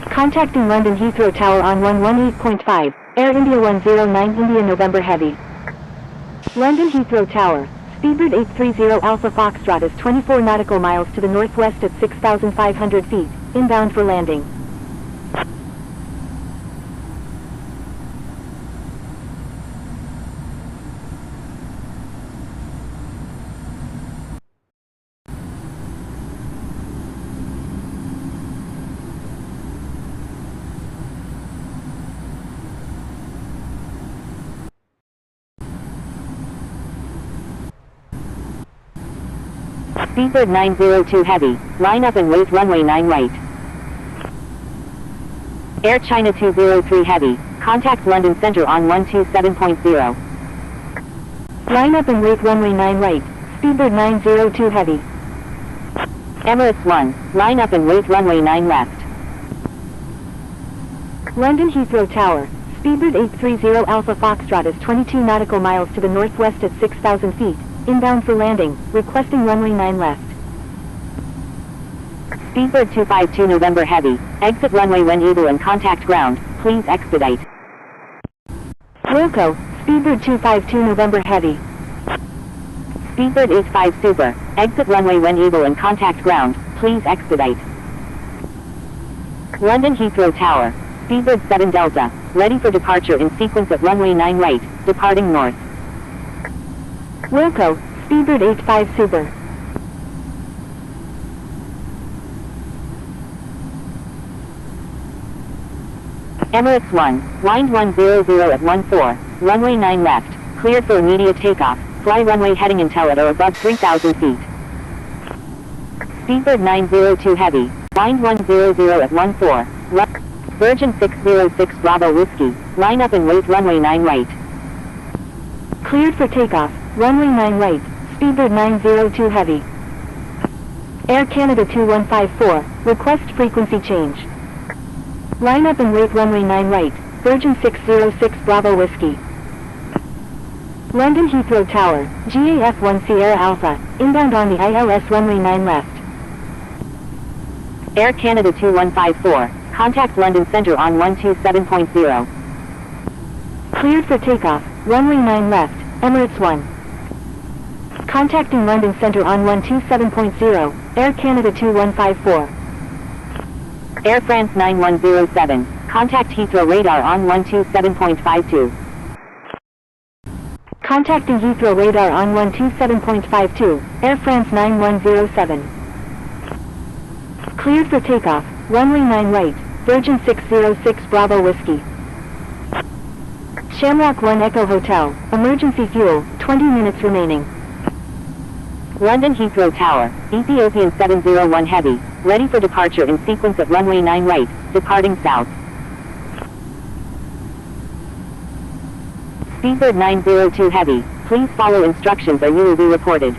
Contacting London Heathrow Tower on 118.5, Air India 109 India November Heavy. London Heathrow Tower, Speedbird 830 Alpha Foxtrot is 24 nautical miles to the northwest at 6,500 feet, inbound for landing.
Speedbird 902 Heavy, line up and wait runway 9 right. Air China 203 Heavy, contact London Center on 127.0.
Line up and wait runway 9 right, Speedbird 902 Heavy.
Emirates 1, line up and wait runway 9 left.
London Heathrow Tower, Speedbird 830 Alpha Foxtrot is 22 nautical miles to the northwest at 6,000 feet, inbound for landing, requesting runway 9 left.
Speedbird 252 November Heavy, exit runway when able and contact ground, please expedite.
Wilco, Speedbird 252 November Heavy.
Speedbird 85 Super, exit runway when able and contact ground, please expedite. London Heathrow Tower, Speedbird 7 Delta, ready for departure in sequence at runway 9 right, departing north.
Wilco, Speedbird 85 Super.
Emirates 1, wind 100 at 14, runway 9 left, cleared for immediate takeoff, fly runway heading until at or above 3,000 feet. Speedbird 902 Heavy, wind 100 at 14, Virgin 606 Bravo Whiskey, line up and wait runway 9 right.
Cleared for takeoff, runway 9 right, Speedbird 902 Heavy. Air Canada 2154, request frequency change. Line up and wait runway 9 right, Virgin 606 Bravo Whiskey. London Heathrow Tower, GAF 1 Sierra Alpha, inbound on the ILS runway 9 left.
Air Canada 2154, contact London Center on 127.0.
Cleared for takeoff, runway 9 left, Emirates 1. Contacting London Center on 127.0, Air Canada 2154.
Air France 9107, contact Heathrow radar on 127.52.
Contacting Heathrow radar on 127.52, Air France 9107. Cleared for takeoff, runway 9 right, Virgin 606 Bravo Whiskey. Shamrock 1 Echo Hotel, emergency fuel, 20 minutes remaining.
London Heathrow Tower, Ethiopian 701 Heavy, ready for departure in sequence at runway 9 right, departing south. Speedbird 902 Heavy, please follow instructions or you will be reported.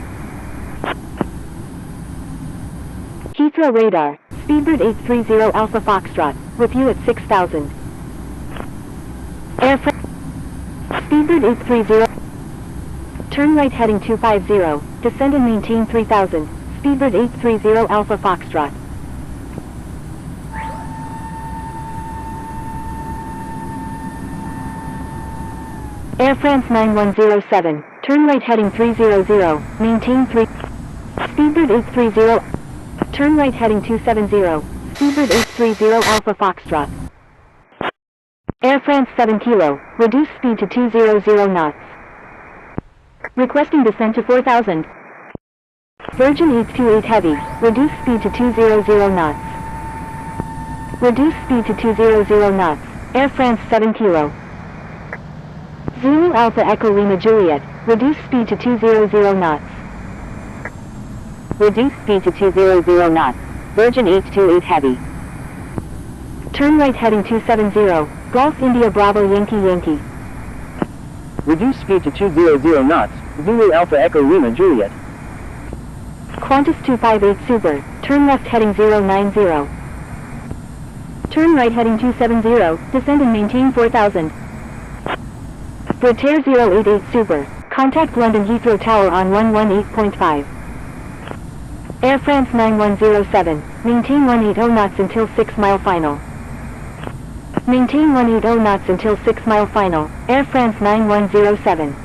Heathrow radar, Speedbird 830 Alpha Foxtrot, with you at 6,000. Air France, Speedbird 830, turn right heading 250, descend and maintain 3,000, Speedbird 830 Alpha Foxtrot. Air France 9107, turn right heading 300, maintain 3, Speedbird 830, turn right heading 270, Speedbird 830 Alpha Foxtrot. Air France 7 Kilo, reduce speed to 200 knots. Requesting descent to 4,000. Virgin 828 Heavy, reduce speed to 200 knots. Reduce speed to 200 knots, Air France 7 Kilo. Zulu Alpha Echo Lima Juliet, reduce speed to 200 knots.
Reduce speed to 200 knots, Virgin 828 Heavy.
Turn right heading 270, Golf India Bravo Yankee Yankee.
Reduce speed to 200 knots, Zulu Alpha Echo Lima Juliet.
Qantas 258 Super, turn left heading 090. Turn right heading 270, descend and maintain 4,000. Britair 088 Super, contact London Heathrow Tower on 118.5. Air France 9107, maintain 180 knots until 6 mile final. Maintain 180 knots until 6 mile final, Air France 9107.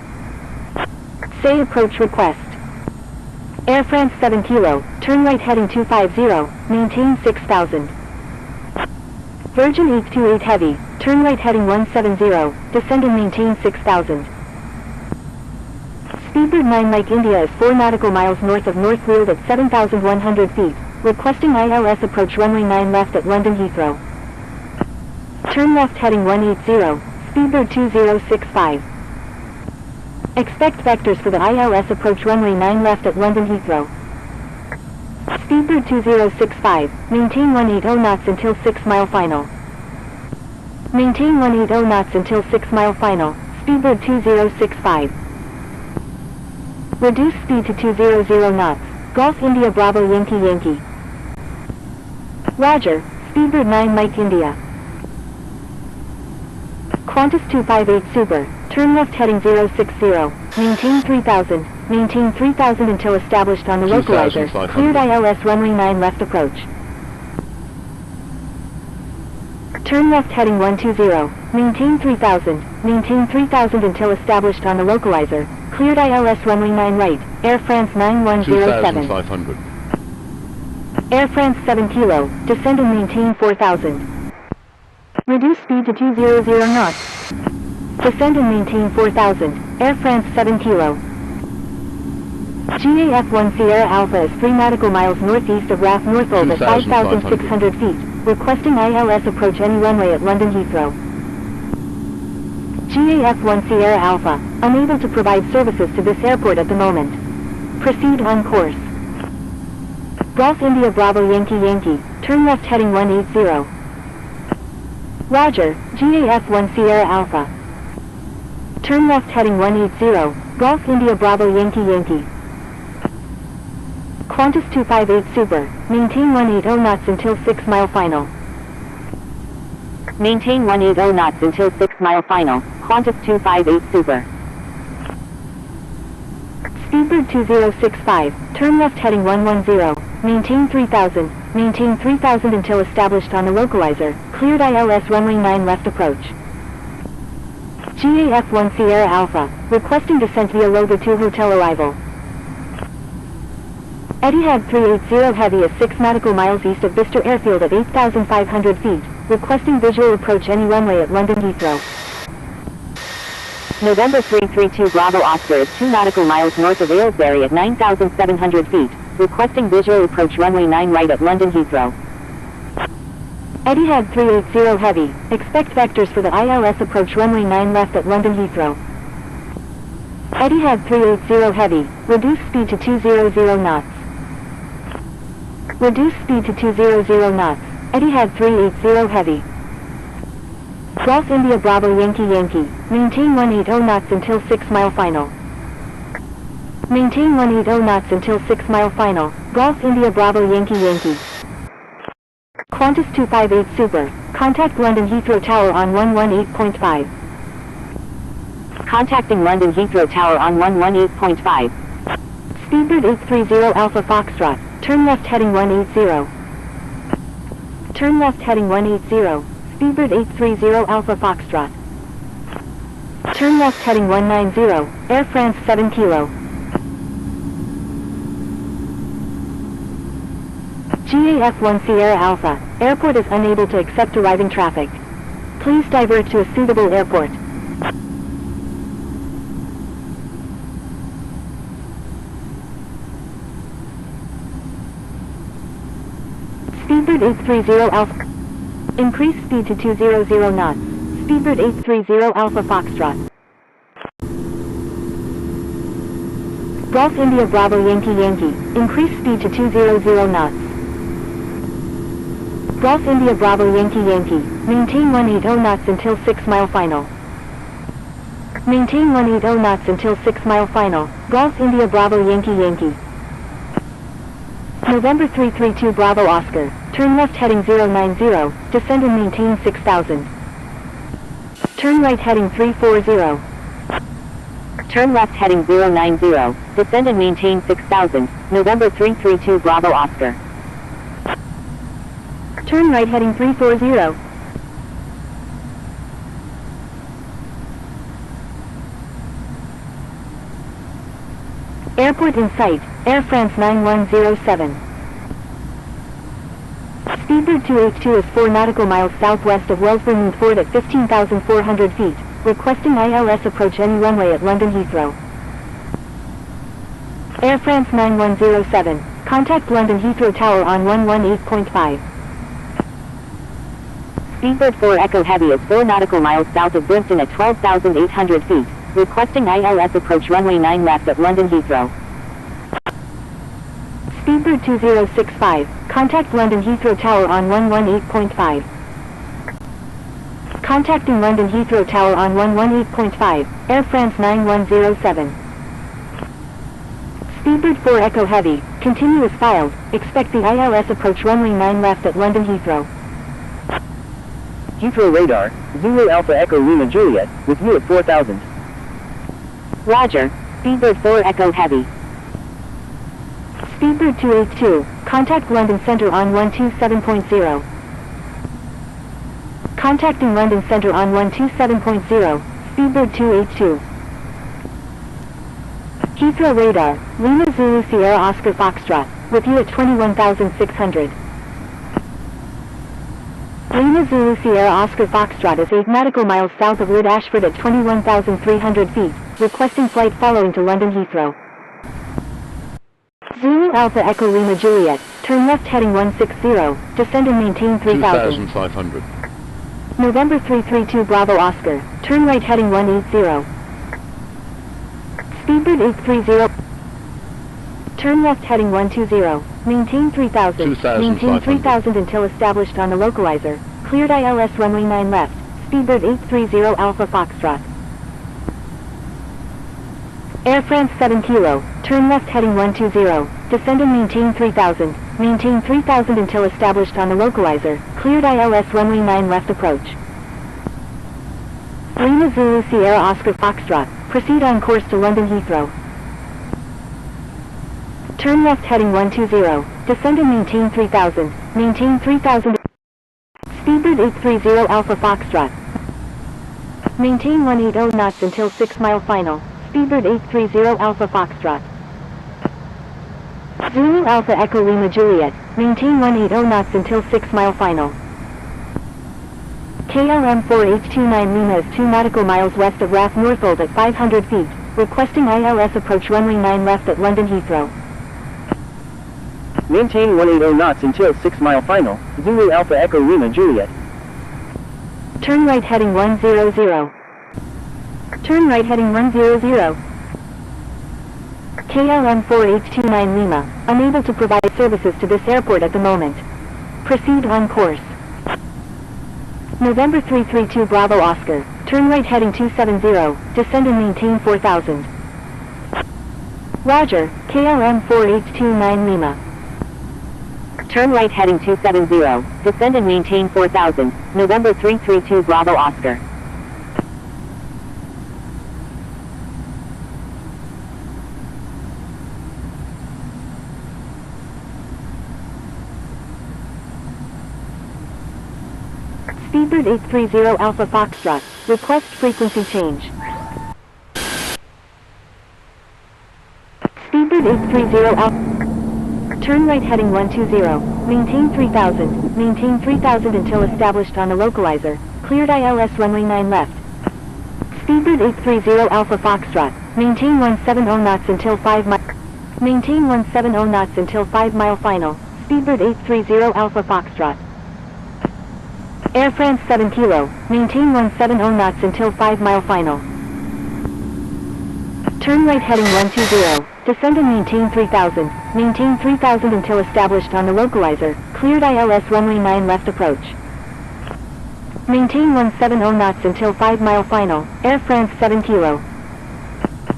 Say approach request. Air France 7 Kilo, turn right heading 250, maintain 6000. Virgin 828 Heavy, turn right heading 170, descend and maintain 6000. Speedbird 9 Mike India is 4 nautical miles north of North Weald at 7,100 feet, requesting ILS approach runway 9 left at London Heathrow. Turn left heading 180, Speedbird 2065. Expect vectors for the ILS approach runway 9 left at London Heathrow. Speedbird 2065, maintain 180 knots until 6 mile final. Maintain 180 knots until 6 mile final, Speedbird 2065. Reduce speed to 200 knots, Golf India Bravo Yankee Yankee. Roger, Speedbird 9 Mike India. Qantas 258 Super, turn left heading 060, maintain 3000, maintain 3000 until established on the localizer, cleared ILS runway 9 left approach. Turn left heading 120, maintain 3000, maintain 3000 until established on the localizer, cleared ILS runway 9 right, Air France 9107.
2,500.
Air France 7 Kilo, descend and maintain 4000. Reduce speed to 200 knots. Descend and maintain 4000, Air France 7 Kilo. GAF-1 Sierra Alpha is 3 nautical miles northeast of RAF Northolt at 5,600 feet, requesting ILS approach any runway at London Heathrow. GAF-1 Sierra Alpha, unable to provide services to this airport at the moment. Proceed on course. Golf India Bravo Yankee Yankee, turn left heading 180. Roger, GAF-1 Sierra Alpha. Turn left heading 180, Golf India Bravo Yankee Yankee. Qantas 258 Super, maintain 180 knots until 6 mile final.
Maintain 180 knots until 6 mile final, Qantas 258 Super.
Speedbird 2065, turn left heading 110, maintain 3000, maintain 3000 until established on the localizer, cleared ILS runway 9 left approach. GAF-1 Sierra Alpha, requesting descent via Logo 2 hotel arrival. Etihad 380 Heavy is 6 nautical miles east of Bicester Airfield at 8,500 feet, requesting visual approach any runway at London Heathrow.
November 332 Bravo Oscar is 2 nautical miles north of Aylesbury at 9,700 feet, requesting visual approach runway 9 right at London Heathrow.
Etihad 380 Heavy, expect vectors for the ILS approach runway 9 left at London Heathrow. Etihad 380 Heavy, reduce speed to 200 knots. Reduce speed to 200 knots, Etihad 380 Heavy. Golf India Bravo Yankee Yankee, maintain 180 knots until 6 mile final. Maintain 180 knots until 6 mile final, Golf India Bravo Yankee Yankee. Qantas 258 Super, contact London Heathrow Tower on 118.5.
Contacting London Heathrow Tower on 118.5.
Speedbird 830 Alpha Foxtrot, turn left heading 180. Turn left heading 180, Speedbird 830 Alpha Foxtrot. Turn left heading 190, Air France 7 Kilo. GAF-1 Sierra Alpha, airport is unable to accept arriving traffic. Please divert to a suitable airport. Speedbird 830 Alpha. Increase speed to 200 knots. Speedbird 830 Alpha Foxtrot. Golf India Bravo Yankee Yankee, increase speed to 200 knots. Golf India Bravo Yankee Yankee, maintain 180 knots until 6 mile final. Maintain 180 knots until 6 mile final, Golf India Bravo Yankee Yankee. November 332 Bravo Oscar, turn left heading 090, descend and maintain 6000. Turn right heading 340.
Turn left heading 090, descend and maintain 6000, November 332 Bravo Oscar.
Turn right heading 340. Airport in sight, Air France 9107. Speedbird 2H2 is 4 nautical miles southwest of Wellsbourne Fort at 15,400 feet, requesting ILS approach any runway at London Heathrow. Air France 9107, contact London Heathrow Tower on 118.5.
Speedbird 4 Echo Heavy is 4 nautical miles south of Brisbane at 12,800 feet, requesting ILS approach runway 9 left at London Heathrow.
Speedbird 2065, contact London Heathrow Tower on 118.5. Contacting London Heathrow Tower on 118.5, Air France 9107. Speedbird 4 Echo Heavy, continuous filed, expect the ILS approach runway 9 left at London Heathrow.
Heathrow radar, Zulu Alpha Echo Lima Juliet, with view at 4,000.
Roger, Speedbird 4 Echo Heavy.
Speedbird 282, contact London Centre on 127.0. Contacting London Centre on 127.0, Speedbird 282. Heathrow radar, Lima Zulu Sierra Oscar Foxtrot, with view at 21,600. Lima Zulu Sierra Oscar Foxtrot is 8 nautical miles south of Lid Ashford at 21,300 feet, requesting flight following to London Heathrow. Zulu Alpha Echo Lima Juliet, turn left heading 160, descend and maintain 3,000.
2,500.
November 332 Bravo Oscar, turn right heading 180. Speedbird 830, turn left heading 120, maintain 3,000, maintain 3,000 until established on the localizer, cleared ILS runway 9 left, Speedbird 830 Alpha Foxtrot. Air France 7 Kilo, turn left heading 120, descend and maintain 3,000 until established on the localizer, cleared ILS runway 9 left approach. Lima Zulu Sierra Oscar Foxtrot, proceed on course to London Heathrow. Turn left heading 120, descend and maintain 3,000, Speedbird 830 Alpha Foxtrot. Maintain 180 knots until 6 mile final, Speedbird 830 Alpha Foxtrot. Zulu Alpha Echo Lima Juliet, maintain 180 knots until 6 mile final. KLM 4H29 Lima is 2 nautical miles west of RAF Northolt at 500 feet, requesting ILS approach runway 9 left at London Heathrow.
Maintain 180 knots until 6 mile final, Zulu Alpha Echo Lima Juliet.
Turn right heading 100. Turn right heading 100. KLM 4H29 Lima, unable to provide services to this airport at the moment. Proceed on course. November 332 Bravo Oscar, turn right heading 270, descend and maintain 4,000. Roger, KLM 4H29 Lima.
Turn right heading 270, descend and maintain 4,000, November 332 Bravo Oscar.
Speedbird 830 Alpha Foxtrot, request frequency change. Speedbird 830 Alpha, turn right heading 120, maintain 3,000 until established on the localizer, cleared ILS runway 9 left. Speedbird 830 Alpha Foxtrot, maintain 170 knots until 5 mile final, Speedbird 830 Alpha Foxtrot. Air France 7 Kilo, maintain 170 knots until 5 mile final. Turn right heading 120, descend and maintain 3,000 until established on the localizer, cleared ILS runway 9 left approach. Maintain 170 knots until 5 mile final, Air France 7 Kilo.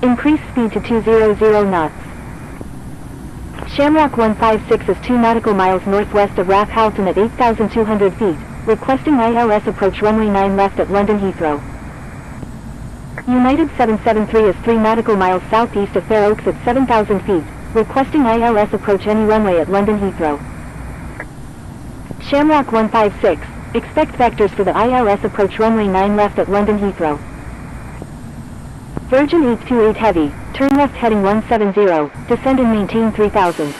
Increase speed to 200 knots. Shamrock 156 is 2 nautical miles northwest of RAF Halton at 8,200 feet. Requesting ILS approach runway 9 left at London Heathrow. United 773 is 3 nautical miles southeast of Fair Oaks at 7,000 feet, requesting ILS approach any runway at London Heathrow. Shamrock 156, expect vectors for the ILS approach runway 9 left at London Heathrow. Virgin 828 Heavy, turn left heading 170, descend and maintain 3000.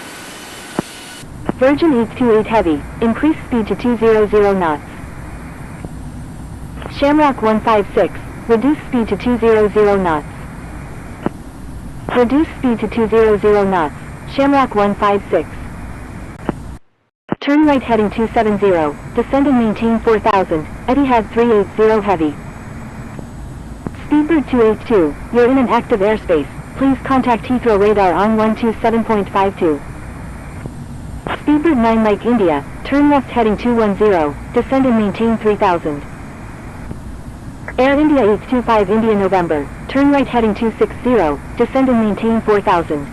Virgin 828 Heavy, increase speed to 200 knots. Shamrock 156, reduce speed to 200 knots. Reduce speed to 200 knots, Shamrock 156. Turn right heading 270, descend and maintain 4000, Etihad 380 Heavy. Speedbird 282, you're in an active airspace, please contact Heathrow radar on 127.52. Speedbird 9 Mike India, turn left heading 210, descend and maintain 3000. Air India 825 India November, turn right heading 260, descend and maintain 4000.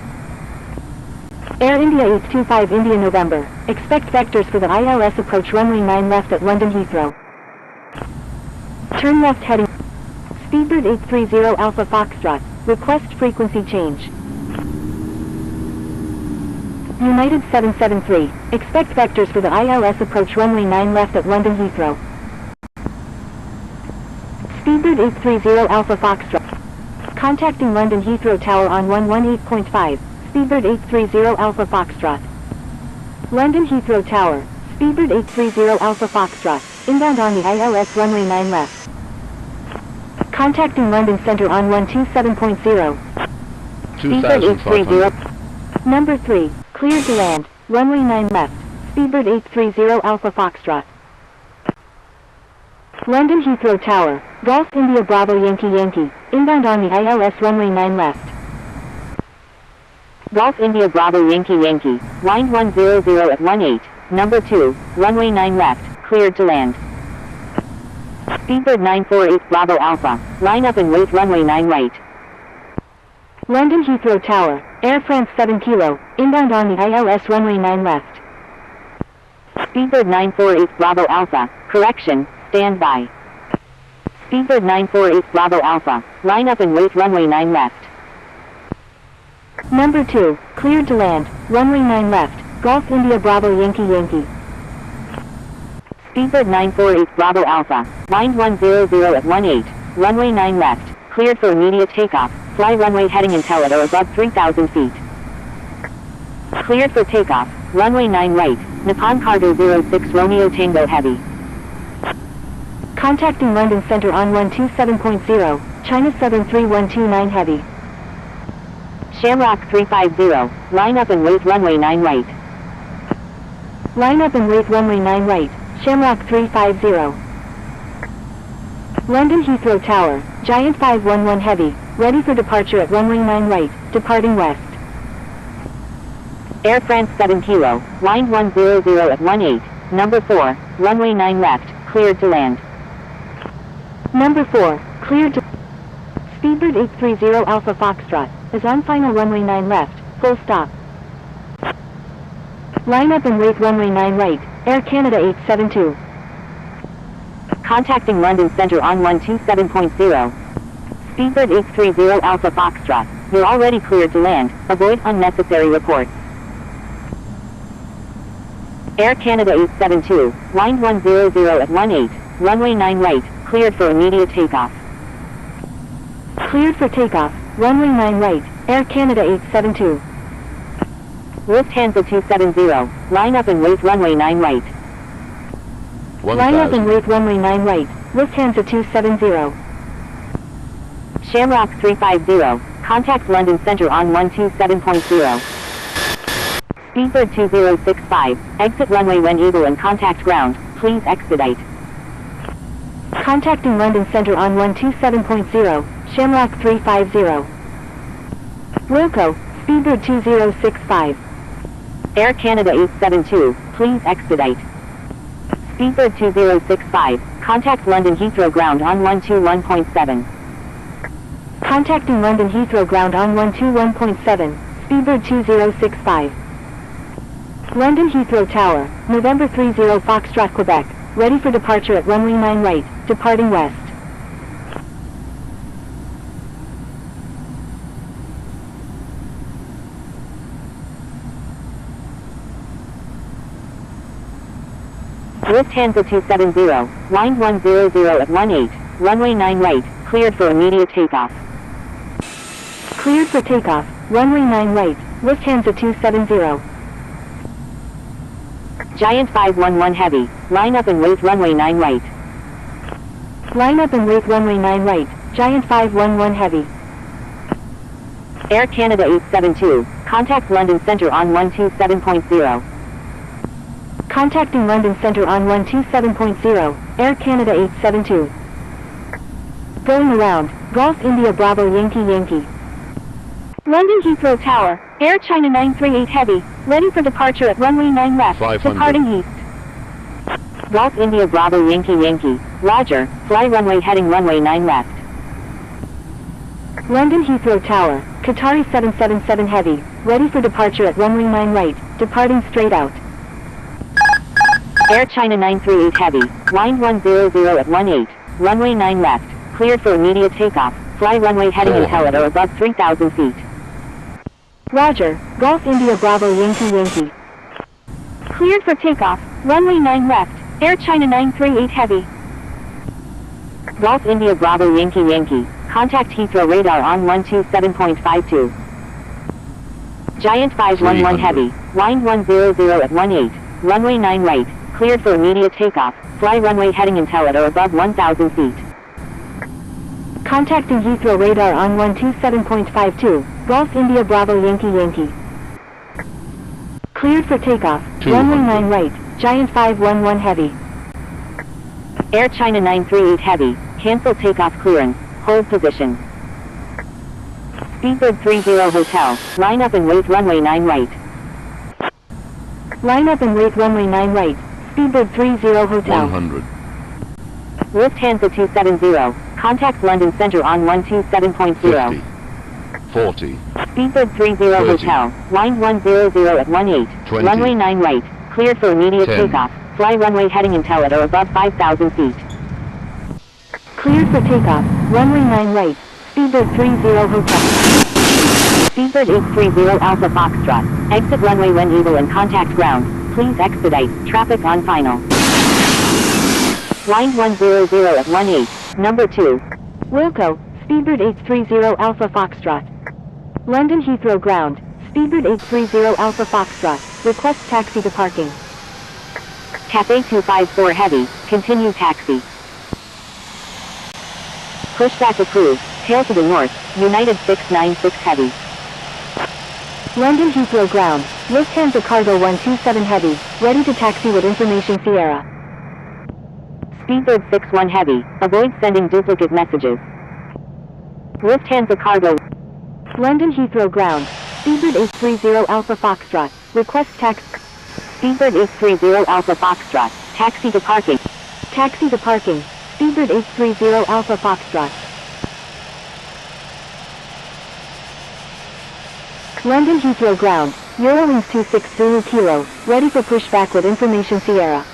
Air India 825 India November, expect vectors for the ILS approach runway 9 left at London Heathrow. Turn left heading. Speedbird 830 Alpha Foxtrot, request frequency change. United 773, expect vectors for the ILS approach runway 9 left at London Heathrow. Speedbird 830 Alpha Foxtrot, contacting London Heathrow Tower on 118.5, Speedbird 830 Alpha Foxtrot. London Heathrow Tower, Speedbird 830 Alpha Foxtrot, inbound on the ILS runway 9 left. Contacting London Centre on 127.0. Speedbird 830. Number 3, cleared to land, runway 9 left, Speedbird 830 Alpha Foxtrot. London Heathrow Tower, Golf India Bravo Yankee Yankee, inbound on the ILS runway 9 left.
Golf India Bravo Yankee Yankee, wind 100 at 18, number 2, runway 9 left, cleared to land. Speedbird 948 Bravo Alpha, line up and wait runway 9 right.
London Heathrow Tower, Air France 7 Kilo, inbound on the ILS runway 9 left.
Speedbird 948 Bravo Alpha, correction, stand by. Speedbird 948 Bravo Alpha, line up and wait runway 9 left.
Number 2, cleared to land, runway 9 left, Golf India Bravo Yankee Yankee.
Speedbird 948 Bravo Alpha, wind 100 at 18, runway 9 left, cleared for immediate takeoff, fly runway heading until at or above 3,000 feet. Cleared for takeoff, runway 9 right, Nippon Cargo 06 Romeo Tango Heavy.
Contacting London Centre on 127.0, China Southern 3129 Heavy.
Shamrock 350, line up and wait runway 9 right.
Line up and wait runway 9 right, Shamrock 350. London Heathrow Tower, Giant 511 Heavy, ready for departure at runway 9 right, departing west.
Air France 7 Kilo, wind 100 at 18, number 4, runway 9 left, cleared to land.
Number 4, cleared to... Speedbird 830 Alpha Foxtrot, is on final runway 9 left, full stop. Line up and wait runway 9 right, Air Canada 872.
Contacting London Centre on 127.0. Speedbird 830 Alpha Foxtrot, you're already cleared to land, avoid unnecessary reports. Air Canada 872, wind 100 at 18, runway 9 right, cleared for immediate takeoff.
Cleared for takeoff, runway 9 right, Air Canada 872.
Lufthansa 270, line up and wait runway 9 right.
Line up and wait runway 9 right, Lufthansa 270.
Shamrock 350, contact London Centre on 127.0. Speedbird 2065, exit runway when able and contact ground, please expedite.
Contacting London Centre on 127.0, Shamrock 350. Wilco, Speedbird 2065.
Air Canada 872, please expedite. Speedbird 2065, contact London Heathrow ground on 121.7.
Contacting London Heathrow ground on 121.7, Speedbird 2065. London Heathrow Tower, November 30 Foxtrot Quebec, ready for departure at runway 9 right, departing west.
Lufthansa 270, wind 100 at 18, runway 9 right, cleared for immediate takeoff.
Cleared for takeoff, runway 9 right, Lufthansa 270.
Giant 511 Heavy, line up and wait runway 9 right.
Line up and wait runway 9 right, Giant 511 Heavy.
Air Canada 872, contact London Centre on 127.0.
Contacting London Centre on 127.0, Air Canada 872. Going around, Golf India Bravo Yankee Yankee.
London Heathrow Tower, Air China 938 Heavy, ready for departure at runway 9 left,
500.
departing east.
Golf India Bravo Yankee Yankee, Roger, fly runway heading runway 9 left.
London Heathrow Tower, Qatari 777 Heavy, ready for departure at runway 9 right, departing straight out.
Air China 938 Heavy, wind 100 at 18, runway 9 left, cleared for immediate takeoff, fly runway heading until at or above 3,000 feet.
Roger, Golf India Bravo Yankee Yankee.
Cleared for takeoff, runway 9 left, Air China 938 Heavy.
Golf India Bravo Yankee Yankee, contact Heathrow radar on 127.52. Giant 511 Heavy, wind 100 at 18, runway 9 right, cleared for immediate takeoff, fly runway heading until at or above 1,000 feet.
Contacting Heathrow radar on 127.52, Golf India Bravo Yankee Yankee. Cleared for takeoff, runway 9 right, Giant 511 Heavy.
Air China 938 Heavy, cancel takeoff clearance, hold position. Speedbird 30 Hotel, line up and wait runway 9 right.
Line up and wait runway 9 right, Speedbird 30 Hotel.
100.
Lufthansa 270, contact London Centre on 127.0.
50. 40.
Speedbird 30 Hotel, wind 100 at 18,
20.
runway 9 right, cleared for immediate
10.
takeoff, fly runway heading until at or above 5,000 feet.
Cleared for takeoff, runway 9 right, Speedbird 30 Hotel.
Speedbird 830 Alpha Foxtrot, exit runway when able and contact ground, please expedite, traffic on final. Wind 100 at 18, number 2.
Wilco, Speedbird 830 Alpha Foxtrot. London Heathrow Ground, Speedbird 830 Alpha Foxtrot, request taxi to parking.
Cathay 254 Heavy, continue taxi. Pushback approved, tail to the north, United 696 Heavy.
London Heathrow Ground, Lufthansa Cargo 127 Heavy, ready to taxi with information Sierra.
Speedbird 61 Heavy, avoid sending duplicate messages. Lufthansa Cargo.
London Heathrow Ground, Speedbird 830 Alpha Foxtrot, request taxi.
Speedbird 830 Alpha Foxtrot, taxi to parking.
Taxi to parking, Speedbird 830 Alpha Foxtrot. London Heathrow Ground, Eurowings 26 Zulu Kilo, ready for pushback with information Sierra.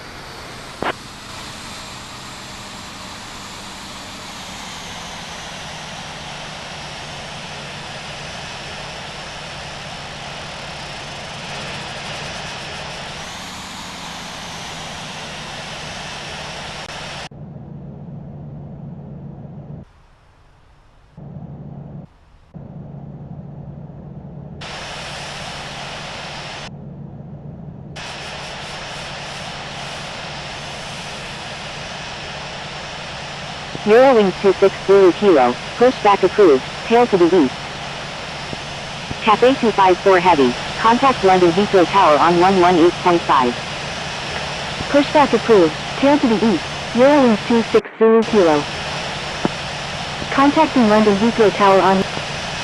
Eurowings 26 Zulu Kilo, pushback approved, tail to the east. Cathay 254 Heavy, contact London Heathrow Tower on 118.5.
Pushback approved, tail to the east, Eurowings 26 Zulu Kilo. Contacting London Heathrow Tower on...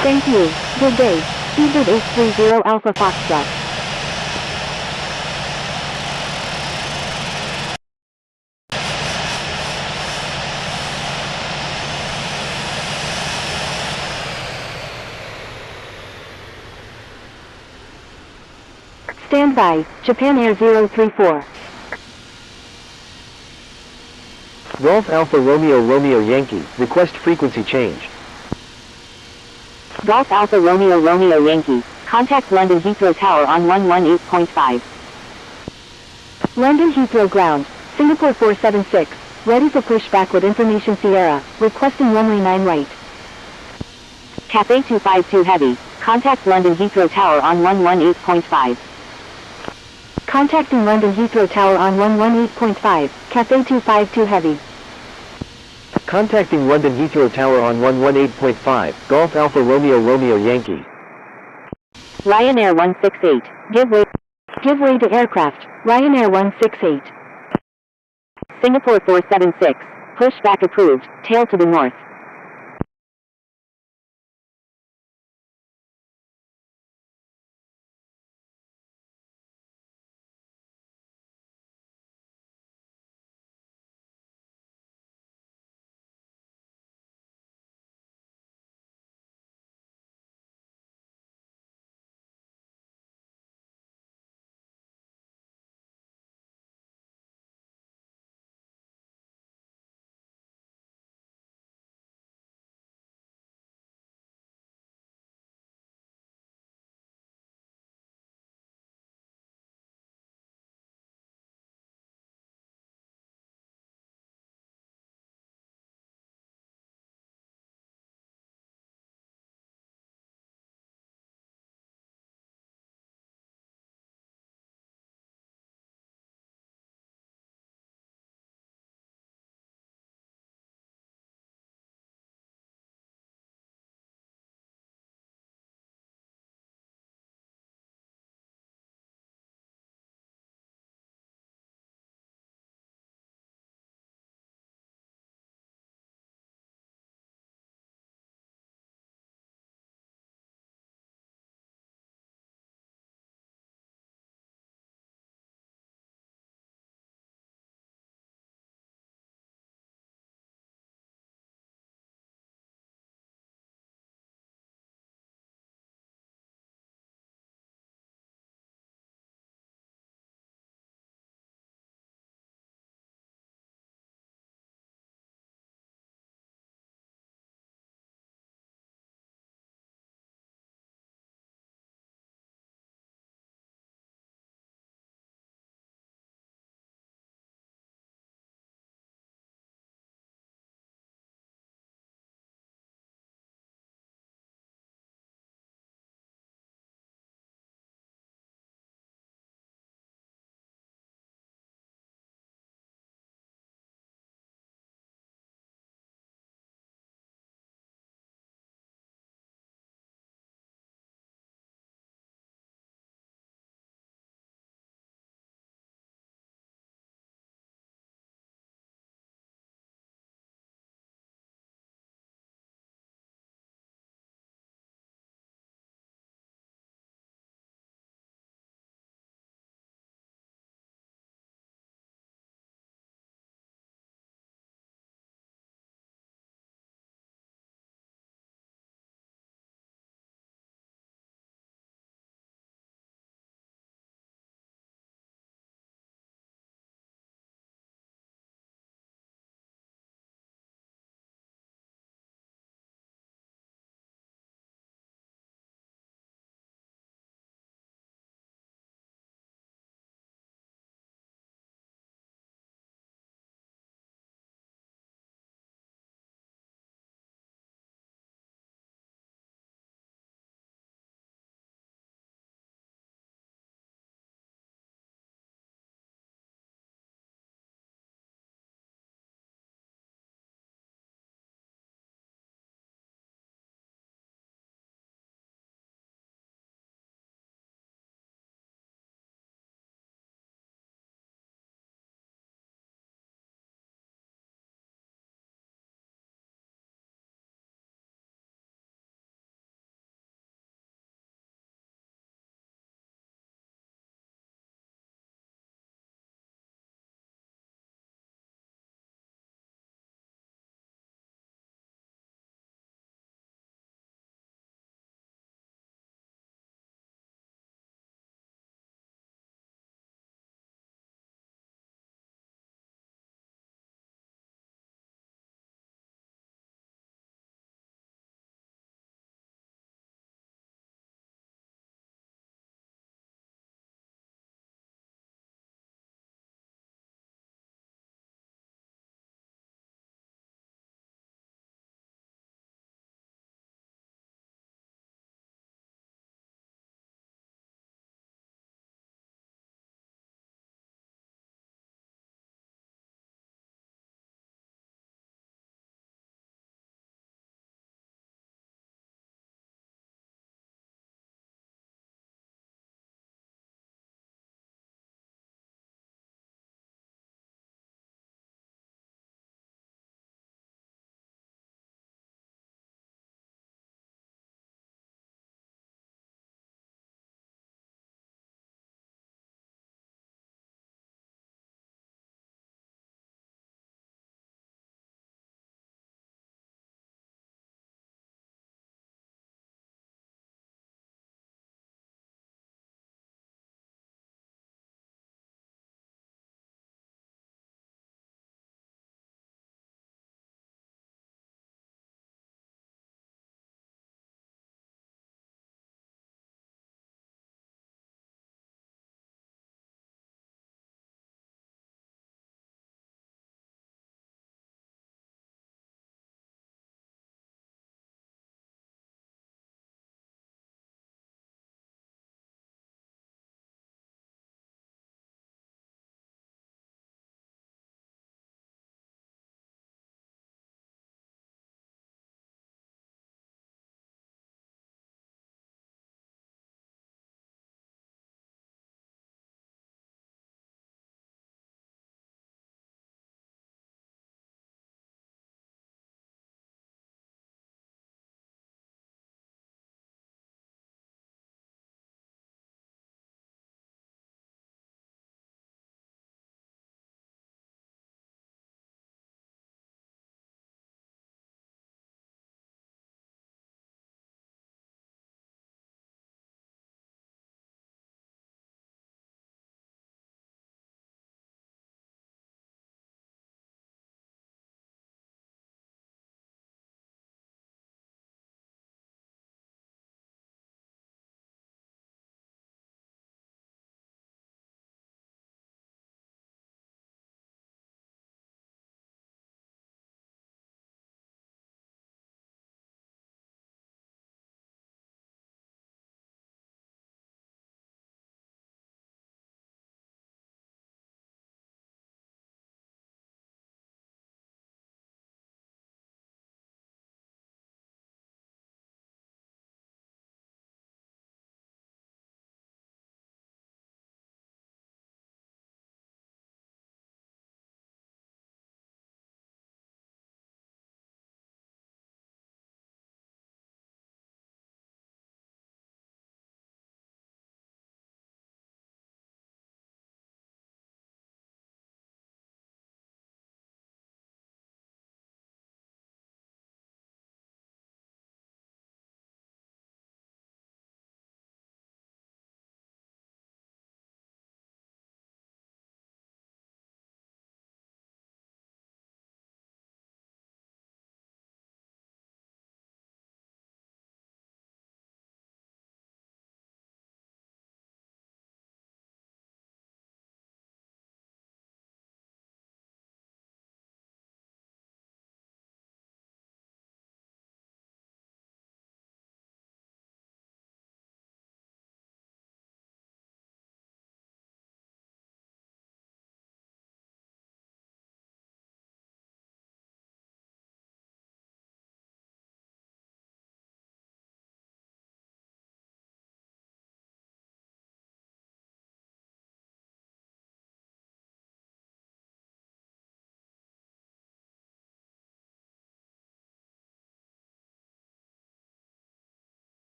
Thank you, good day, Speedbird 830 Alpha Foxtrot. Stand by, Japan Air 034.
Golf Alpha Romeo Romeo Yankee, request frequency change.
Golf Alpha Romeo Romeo Yankee, contact London Heathrow Tower on 118.5.
London Heathrow Ground, Singapore 476, ready for pushback with information Sierra, requesting runway 9 right.
Cathay 252 Heavy. Contact London Heathrow Tower on 118.5.
Contacting London Heathrow Tower on 118.5, Cathay 252 Heavy.
Contacting London Heathrow Tower on 118.5, Golf Alpha Romeo Romeo Yankee.
Ryanair 168. Give way.
Give way to aircraft, Ryanair 168.
Singapore 476. Pushback approved. Tail to the north.